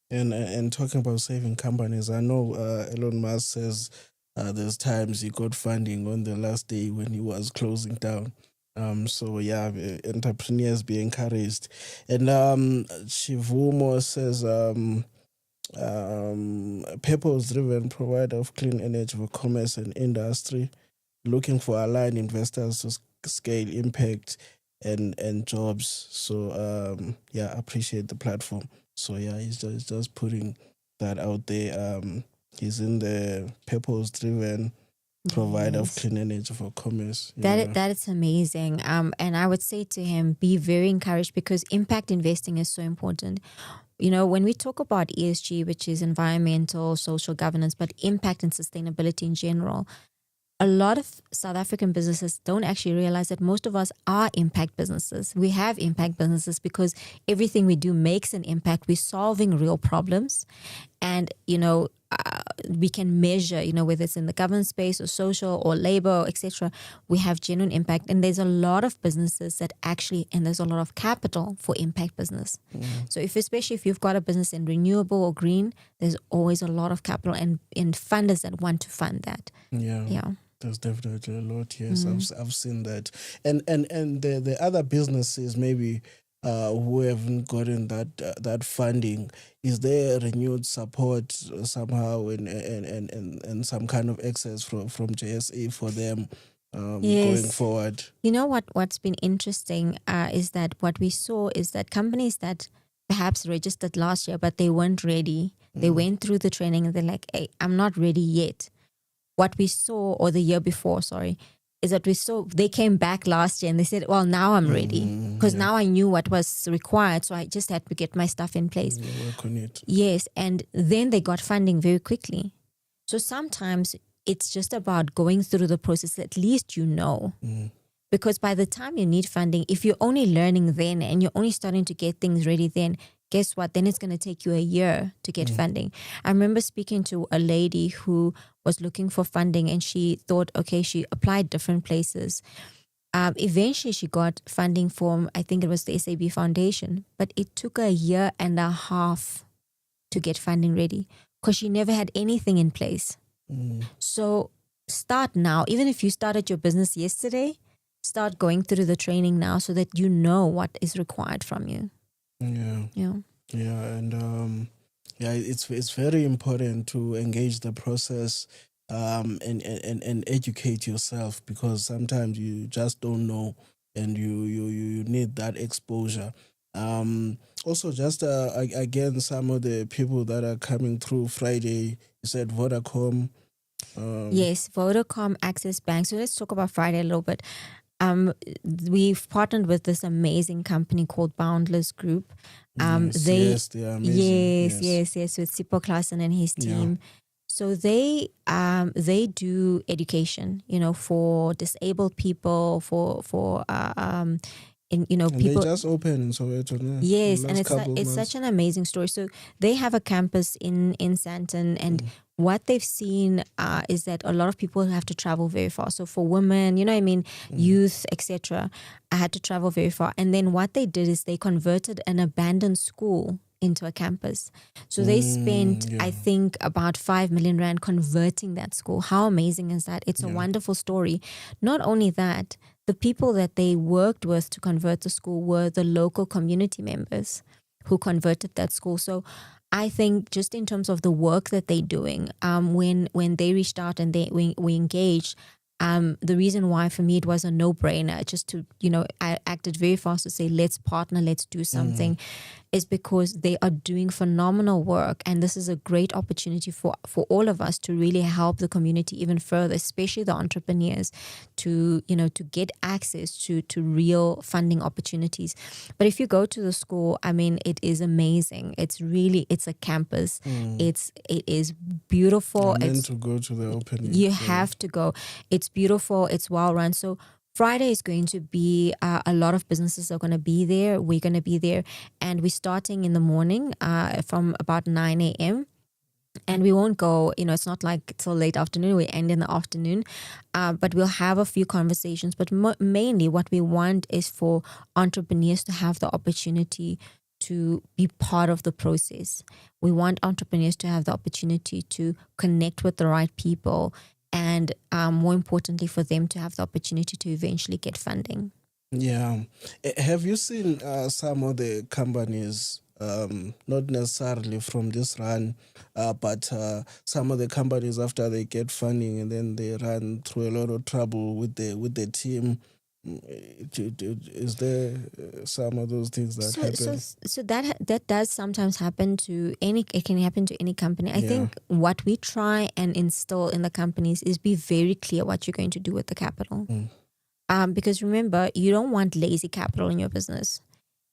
And talking about saving companies, I know Elon Musk says there's times he got funding on the last day when he was closing down. Entrepreneurs be encouraged. And Chivumo says purpose-driven provider of clean energy for commerce and industry, looking for aligned investors to scale impact and jobs. So appreciate the platform. So he's just putting that out there. He's in the purpose-driven provider of clean energy for commerce. That is amazing. And I would say to him, be very encouraged because impact investing is so important. When we talk about ESG, which is environmental, social governance, but impact and sustainability in general, a lot of South African businesses don't actually realize that most of us are impact businesses. We have impact businesses because everything we do makes an impact. We're solving real problems. And, we can measure, whether it's in the governance space or social or labor, etc. We have genuine impact. And there's a lot of businesses and there's a lot of capital for impact business. So especially if you've got a business in renewable or green, there's always a lot of capital and funders that want to fund that. Yeah. There's definitely a lot. Yes, I've seen that. And the other businesses maybe who haven't gotten that funding, is there renewed support somehow and some kind of access from JSE for them going forward? What's been interesting is that what we saw is that companies that perhaps registered last year but they weren't ready, they went through the training and they're like, hey, I'm not ready yet. What we saw, or the year before, is that we saw they came back last year and they said, well, now I'm ready because now I knew what was required. So I just had to get my stuff in place. Work on it. Yes. And then they got funding very quickly. So sometimes it's just about going through the process. At least because by the time you need funding, if you're only learning then and you're only starting to get things ready then, guess what? Then it's going to take you a year to get funding. I remember speaking to a lady who was looking for funding and she thought, okay, she applied different places. Eventually she got funding from, I think it was the SAB Foundation, but it took a year and a half to get funding ready because she never had anything in place. So start now. Even if you started your business yesterday, start going through the training now so that you know what is required from you. And it's very important to engage the process and educate yourself, because sometimes you just don't know and you need that exposure. Also, just again, some of the people that are coming through Friday, you said Vodacom. Yes, Vodacom, Access Bank. So let's talk about Friday a little bit. Um, we've partnered with this amazing company called Boundless Group. They are amazing. Yes, with Sipho Klassen and his Yeah. team. So they do education, for disabled people, for and And people. they just opened in Soweto, Yes, the and last couple of it's months. such an amazing story. So they have a campus in Sandton, and what they've seen is that a lot of people have to travel very far. So for women, youth, etc., I had to travel very far. And then what they did is they converted an abandoned school into a campus. So they spent, I think, about 5 million rand converting that school. How amazing is that? It's a wonderful story. Not only that, the people that they worked with to convert the school were the local community members who converted that school. So I think just in terms of the work that they're doing, when they reached out and we engaged, the reason why for me it was a no-brainer, just to, I acted very fast to say, let's partner, let's do something, is because they are doing phenomenal work. And this is a great opportunity for all of us to really help the community even further, especially the entrepreneurs, to get access to real funding opportunities. But if you go to the school, I mean, it is amazing. It's a campus. It is beautiful. I meant to go to the opening. You have to go. It's beautiful. It's well run. So Friday is going to be a lot of businesses are going to be there. We're going to be there, and we're starting in the morning from about 9 a.m. And we won't go, it's not like till late afternoon. We end in the afternoon, but we'll have a few conversations. But mainly what we want is for entrepreneurs to have the opportunity to be part of the process. We want entrepreneurs to have the opportunity to connect with the right people, and more importantly, for them to have the opportunity to eventually get funding. Yeah. Have you seen some of the companies, not necessarily from this run, but some of the companies after they get funding and then they run through a lot of trouble with the team? Is there some of those things that happen? So that does sometimes happen to any. It can happen to any company. I think what we try and instill in the companies is be very clear what you're going to do with the capital. Because remember, you don't want lazy capital in your business.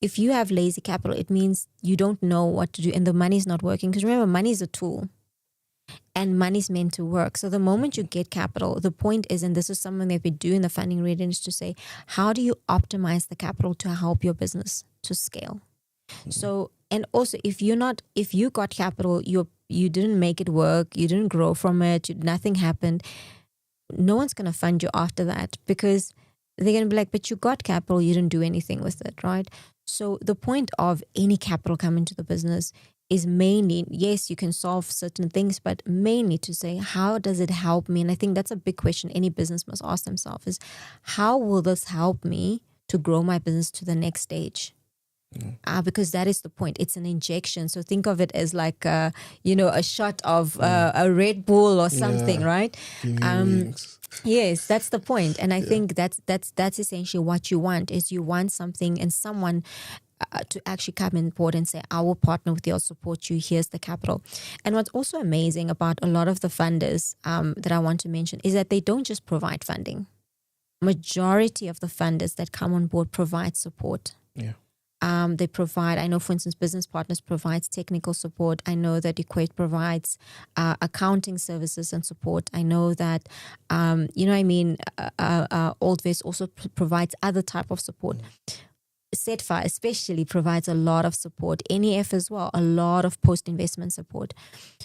If you have lazy capital, it means you don't know what to do and the money's not working. Because remember, money is a tool and money's meant to work. So the moment you get capital, the point is, and this is something that we do in the funding readiness, to say, how do you optimize the capital to help your business to scale? So, and also if you got capital, you didn't make it work, you didn't grow from it, nothing happened, no one's going to fund you after that, because they're going to be like, but you got capital, you didn't do anything with it, right? So the point of any capital coming to the business is mainly, yes, you can solve certain things, but mainly to say, how does it help me? And I think that's a big question any business must ask themselves is, how will this help me to grow my business to the next stage? Because that is the point. It's an injection. So think of it as like, a shot of a Red Bull or something, right? Yes, that's the point. And I think that's essentially what you want, is you want something and someone to actually come on board and say, I will partner with you, I'll support you, here's the capital. And what's also amazing about a lot of the funders that I want to mention is that they don't just provide funding. Majority of the funders that come on board provide support. They provide, I know, for instance, Business Partners provides technical support. I know that Equate provides accounting services and support. I know that, Old West also provides other type of support. SETFA especially provides a lot of support. NEF as well, a lot of post-investment support.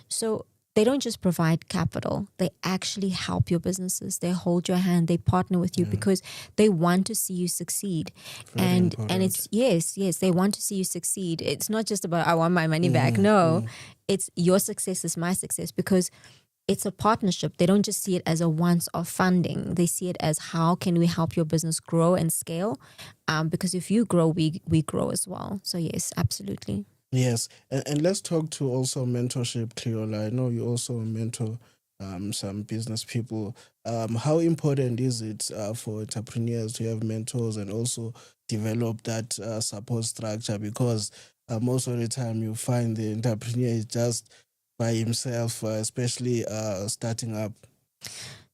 So they don't just provide capital, they actually help your businesses. They hold your hand, they partner with you because they want to see you succeed. And it's yes, they want to see you succeed. It's not just about, I want my money back. No, it's your success is my success, because it's a partnership. They don't just see it as a once-off funding. They see it as, how can we help your business grow and scale? Because if you grow, we grow as well. So yes, absolutely. Yes, and let's talk to also mentorship, Cleola. I know you also mentor some business people. How important is it for entrepreneurs to have mentors and also develop that support structure? Because most of the time you find the entrepreneur is just by himself, especially starting up.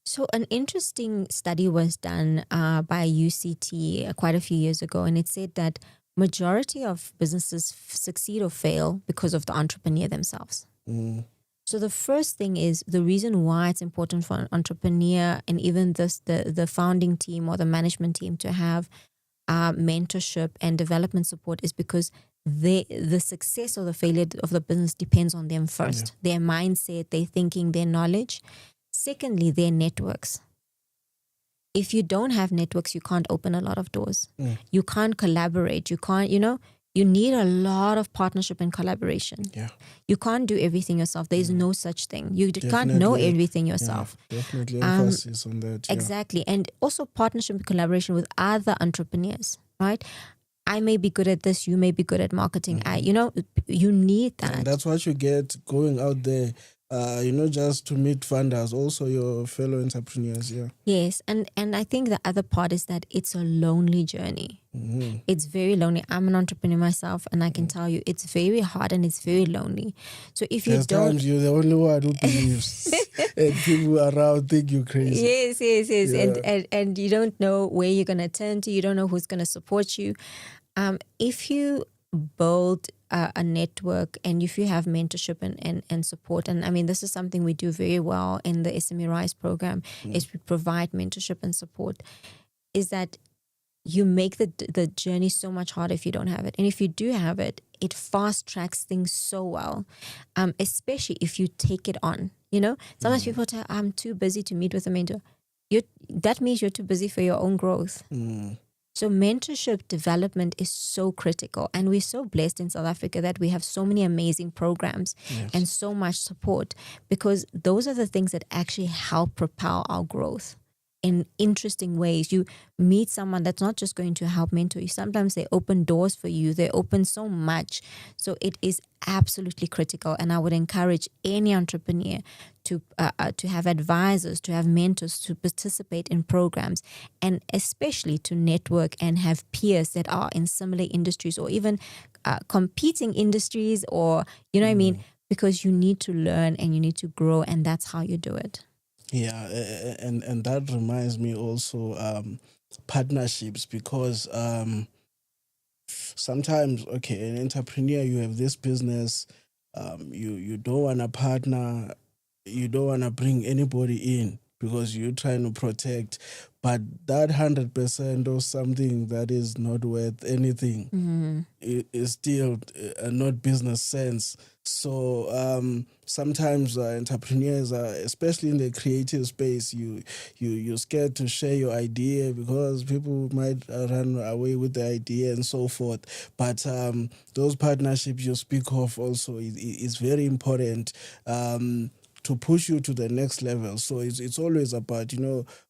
So an interesting study was done by UCT quite a few years ago, and it said that majority of businesses succeed or fail because of the entrepreneur themselves. So the first thing is the reason why it's important for an entrepreneur and even the founding team or the management team to have mentorship and development support is because the success or the failure of the business depends on them first. Yeah. Their mindset, their thinking, their knowledge. Secondly, their networks. If you don't have networks, you can't open a lot of doors. You can't collaborate. You can't, you need a lot of partnership and collaboration. Yeah. You can't do everything yourself. There is no such thing. You can't know everything yourself. Yeah, definitely emphasis on that. Yeah. Exactly. And also partnership and collaboration with other entrepreneurs, right? I may be good at this. You may be good at marketing. You need that. And that's what you get going out there. Just to meet funders, also your fellow entrepreneurs. Yeah. Yes, and I think the other part is that it's a lonely journey. It's very lonely. I'm an entrepreneur myself, and I can tell you it's very hard and it's very lonely. So if you don't, times you're the only one who believes, and people around think you're crazy. Yes. Yeah. And you don't know where you're gonna turn to. You don't know who's gonna support you. If you build a network and if you have mentorship and support, and I mean this is something we do very well in the SME Rise program, is we provide mentorship and support, is that you make the journey so much harder if you don't have it. And if you do have it, it fast tracks things so well, especially if you take it on. Sometimes people say, I'm too busy to meet with a mentor. That means you're too busy for your own growth. So mentorship development is so critical, and we're so blessed in South Africa that we have so many amazing programs and so much support, because those are the things that actually help propel our growth in interesting ways. You meet someone that's not just going to help mentor you. Sometimes they open doors for you. They open so much. So it is absolutely critical. And I would encourage any entrepreneur to have advisors, to have mentors, to participate in programs, and especially to network and have peers that are in similar industries or even competing industries, or, what I mean? Because you need to learn and you need to grow, and that's how you do it. Yeah, and that reminds me also partnerships, because sometimes, an entrepreneur, you have this business, you don't want to partner, you don't want to bring anybody in because you're trying to protect, but that 100% of something that is not worth anything is still not business sense. So sometimes entrepreneurs, especially in the creative space, you're scared to share your idea because people might run away with the idea and so forth. But those partnerships you speak of also is very important to push you to the next level. So it's always about,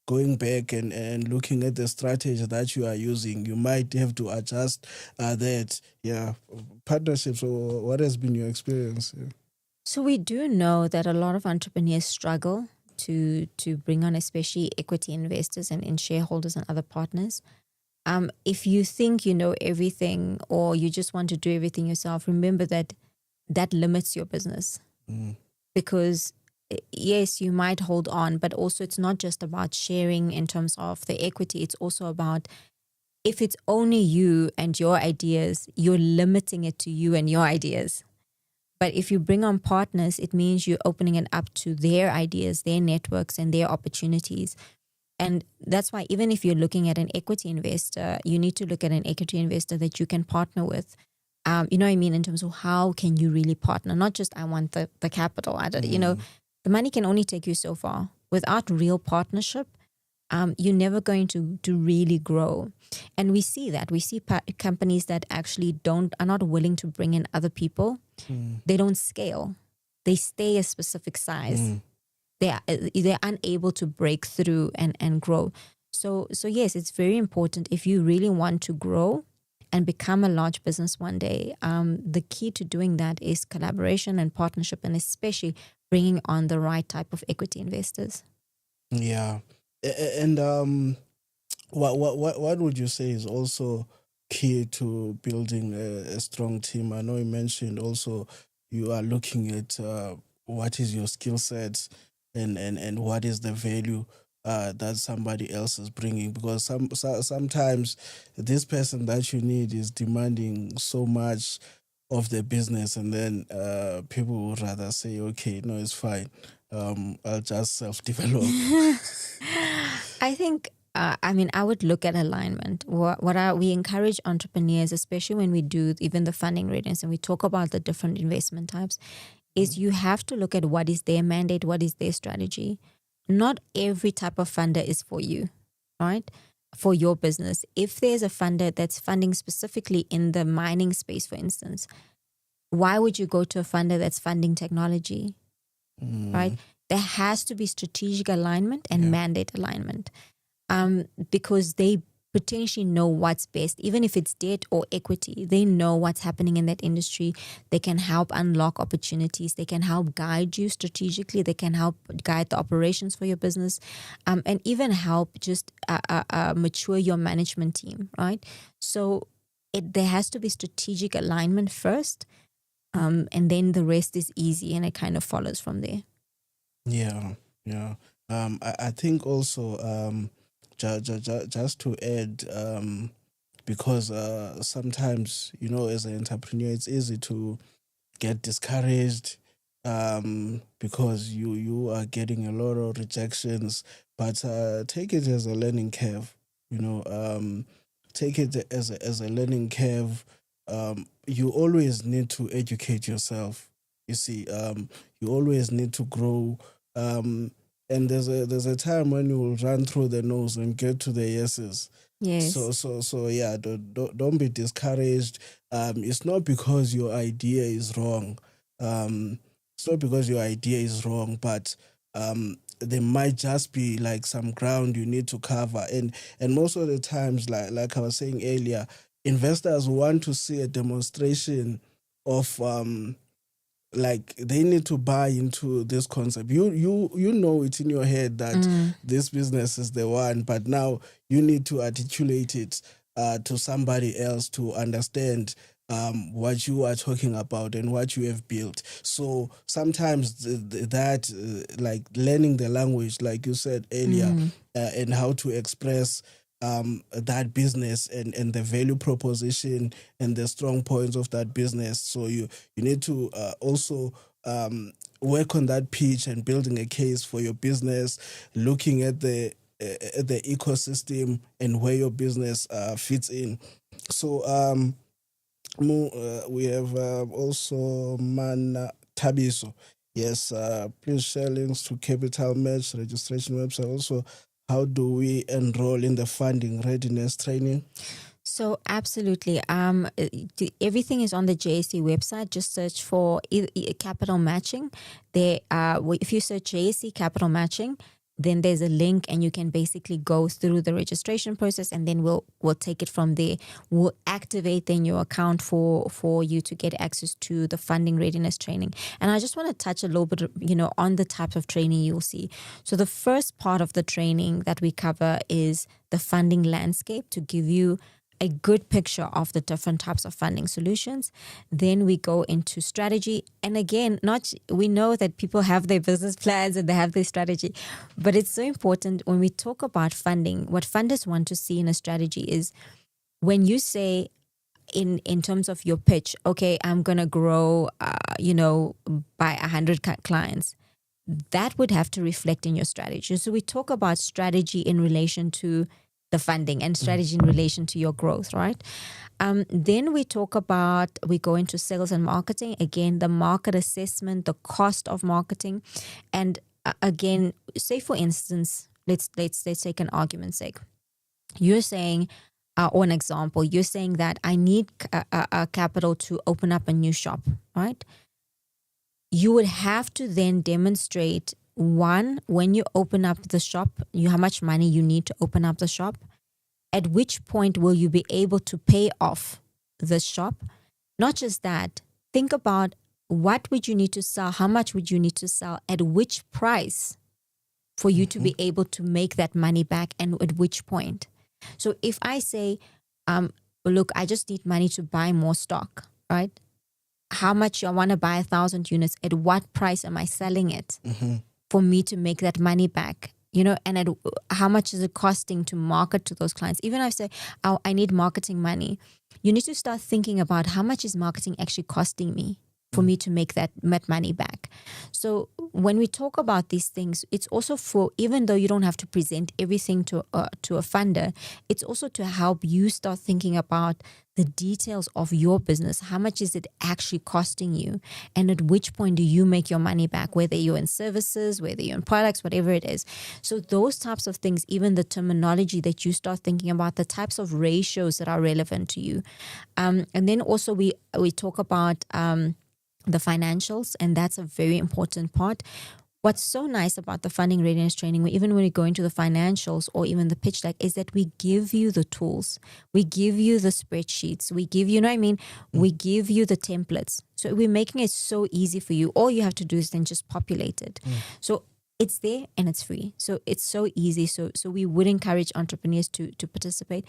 going back and looking at the strategy that you are using. You might have to adjust that. Yeah. Partnerships, or what has been your experience? Yeah. So we do know that a lot of entrepreneurs struggle to bring on especially equity investors and shareholders and other partners. If you think you know everything or you just want to do everything yourself, remember that limits your business. Because yes, you might hold on, but also it's not just about sharing in terms of the equity. It's also about, if it's only you and your ideas, you're limiting it to you and your ideas. But if you bring on partners, it means you're opening it up to their ideas, their networks, and their opportunities. And that's why even if you're looking at an equity investor, you need to look at an equity investor that you can partner with. You know what I mean? In terms of how can you really partner? Not just I want the capital. The money can only take you so far. Without real partnership, you're never going to really grow. And we see that. We see companies that actually are not willing to bring in other people. They don't scale. They stay a specific size. They're unable to break through and grow. So yes, it's very important if you really want to grow and become a large business one day. The key to doing that is collaboration and partnership, and especially bringing on the right type of equity investors. Yeah. And what would you say is also key to building a strong team? I know you mentioned also you are looking at what is your skill sets and what is the value that somebody else is bringing, because sometimes this person that you need is demanding so much of the business, and then people would rather say, okay, no, it's fine, I'll just self-develop. I think, I would look at alignment. We encourage entrepreneurs, especially when we do even the funding readiness and we talk about the different investment types, is you have to look at what is their mandate, what is their strategy. Not every type of funder is for you, right? For your business. If there's a funder that's funding specifically in the mining space, for instance, why would you go to a funder that's funding technology, right? There has to be strategic alignment and mandate alignment, because they potentially know what's best. Even if it's debt or equity, they know what's happening in that industry. They can help unlock opportunities. They can help guide you strategically. They can help guide the operations for your business, and even help just mature your management team, right? So there has to be strategic alignment first, and then the rest is easy and it kind of follows from there. Yeah. I think also just to add, because sometimes, as an entrepreneur, it's easy to get discouraged, because you are getting a lot of rejections, but take it as a learning curve. Take it as a learning curve. You always need to educate yourself. You see, you always need to grow. And there's a time when you will run through the nose and get to the yeses. Yes. So yeah, don't be discouraged. It's not because your idea is wrong. It's not because your idea is wrong, but there might just be like some ground you need to cover. And most of the times, like I was saying earlier, investors want to see a demonstration of like they need to buy into this concept. You know it in your head that this business is the one, but now you need to articulate it to somebody else to understand what you are talking about and what you have built. So sometimes that like learning the language, like you said earlier, and how to express that business and the value proposition and the strong points of that business. So you need to also work on that pitch and building a case for your business, looking at the ecosystem and where your business fits in. So we have also Mana Tabiso. Yes, please share links to Capital Match registration website. Also, how do we enroll in the funding readiness training? So absolutely. Everything is on the JSE website. Just search for capital matching. If you search JSE capital matching, then there's a link and you can basically go through the registration process, and then we'll take it from there. We'll activate then your account for you to get access to the funding readiness training. And I just want to touch a little bit, on the types of training you'll see. So the first part of the training that we cover is the funding landscape, to give you a good picture of the different types of funding solutions. Then we go into strategy. And again, we know that people have their business plans and they have their strategy, but it's so important when we talk about funding, what funders want to see in a strategy is when you say in terms of your pitch, okay, I'm going to grow, by 100 clients, that would have to reflect in your strategy. So we talk about strategy in relation to the funding and strategy in relation to your growth, right? Then we go into sales and marketing. Again, the market assessment, the cost of marketing. And again, say for instance, let's take an argument's sake. You're saying, or an example, you're saying that I need capital to open up a new shop, right? You would have to then demonstrate, one, when you open up the shop, how much money you need to open up the shop. At which point will you be able to pay off the shop? Not just that, think about what would you need to sell? How much would you need to sell? At which price for you to be able to make that money back, and at which point? So if I say, look, I just need money to buy more stock, right? How much I want to buy 1,000 units, at what price am I selling it for me to make that money back? And how much is it costing to market to those clients? Even if I say, oh, I need marketing money, you need to start thinking about how much is marketing actually costing me for me to make that money back. So when we talk about these things, it's also for, even though you don't have to present everything to a funder, it's also to help you start thinking about the details of your business. How much is it actually costing you? And at which point do you make your money back, whether you're in services, whether you're in products, whatever it is. So those types of things, even the terminology that you start thinking about, the types of ratios that are relevant to you. And then also we talk about the financials, and that's a very important part. What's so nice about the funding readiness training, even when we go into the financials or even the pitch deck, is that we give you the tools, we give you the spreadsheets, we give you, we give you the templates. So we're making it so easy for you. All you have to do is then just populate it. So it's there and it's free. So it's so easy. So we would encourage entrepreneurs to participate.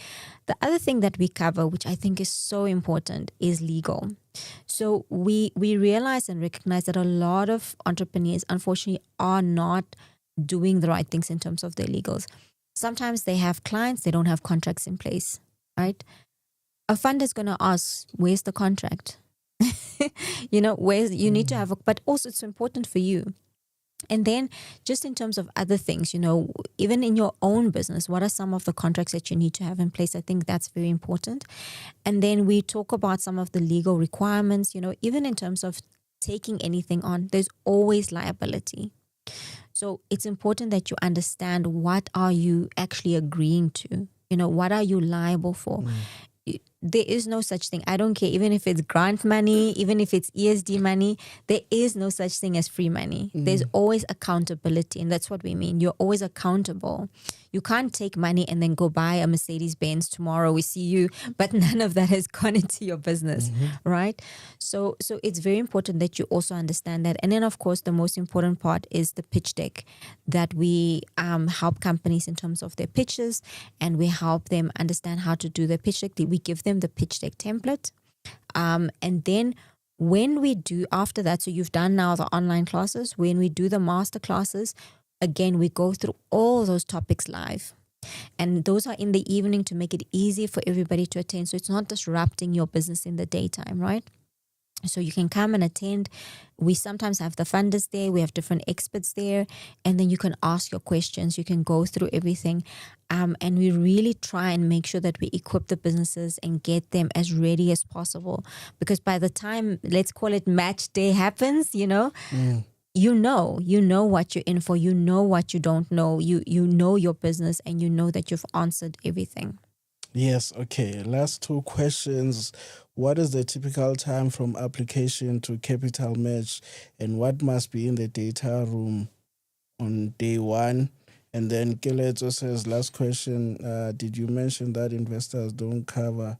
The other thing that we cover, which I think is so important, is legal. So we realize and recognize that a lot of entrepreneurs, unfortunately, are not doing the right things in terms of their legals. Sometimes they have clients, they don't have contracts in place, right? A funder is going to ask, where's the contract? You need to have, but also it's important for you. And then just in terms of other things, even in your own business, what are some of the contracts that you need to have in place? I think that's very important. And then we talk about some of the legal requirements, even in terms of taking anything on, there's always liability. So it's important that you understand, what are you actually agreeing to? What are you liable for? There is no such thing. I don't care, even if it's grant money, even if it's ESD money, there is no such thing as free money. There's always accountability, and that's what we mean. You're always accountable. You can't take money and then go buy a Mercedes-Benz tomorrow. We see you, but none of that has gone into your business, right? So it's very important that you also understand that. And then, of course, the most important part is the pitch deck, that we help companies in terms of their pitches, and we help them understand how to do their pitch deck. We give them the pitch deck template. And then when we do after that, so you've done now the online classes, when we do the master classes, again, we go through all those topics live. And those are in the evening to make it easy for everybody to attend. So it's not disrupting your business in the daytime, right? So you can come and attend. We sometimes have the funders there. We have different experts there. And then you can ask your questions. You can go through everything. And we really try and make sure that we equip the businesses and get them as ready as possible. Because by the time, let's call it match day happens, you know what you're in for. You know what you don't know. You know your business, and you know that you've answered everything. Yes. Okay. Last two questions. What is the typical time from application to capital match, and what must be in the data room on day one? And then Keleto says, last question, did you mention that investors don't cover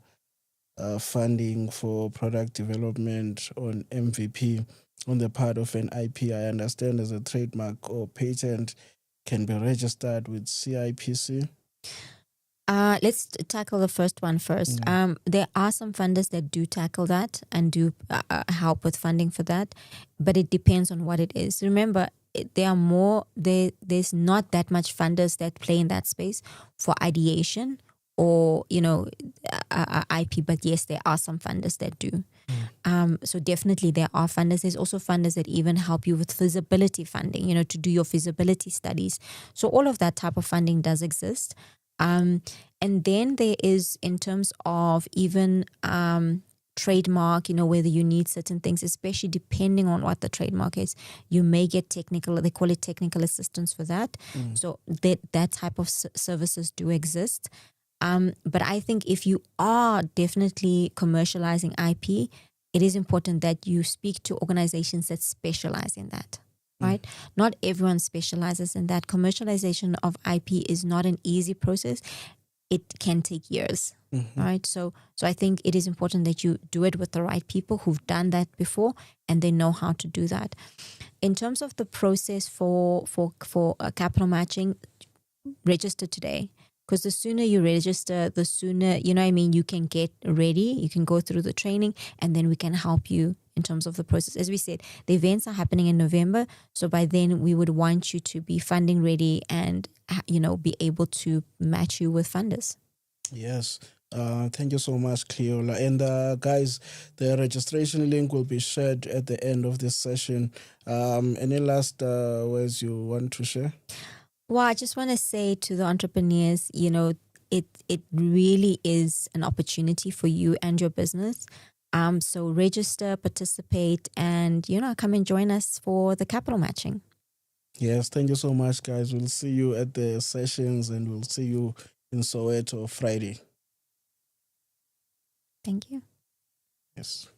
funding for product development on MVP on the part of an IP? I understand as a trademark or patent can be registered with CIPC. Let's tackle the first one first. There are some funders that do tackle that and do help with funding for that, but it depends on what it is. Remember, there's not that much funders that play in that space for ideation or, IP, but yes, there are some funders that do. So definitely there are funders. There's also funders that even help you with feasibility funding, to do your feasibility studies. So all of that type of funding does exist. And then there is, in terms of even trademark, whether you need certain things, especially depending on what the trademark is, you may get technical, they call it technical assistance for that. So that type of services do exist. But I think if you are definitely commercializing IP, it is important that you speak to organizations that specialize in that. Right? Not everyone specializes in that. Commercialization of IP is not an easy process. It can take years. Right. So I think it is important that you do it with the right people who've done that before and they know how to do that. In terms of the process for capital matching, register today. Because the sooner you register, the sooner, you know what I mean, you can get ready, you can go through the training, and then we can help you in terms of the process. As we said, the events are happening in November. So by then we would want you to be funding ready and, you know, be able to match you with funders. Yes. Thank you so much, Cleola. And guys, the registration link will be shared at the end of this session. Any last words you want to share? Well, I just want to say to the entrepreneurs, you know, it really is an opportunity for you and your business. So register, participate, and, you know, come and join us for the capital matching. Yes, thank you so much, guys. We'll see you at the sessions and we'll see you in Soweto Friday. Thank you. Yes.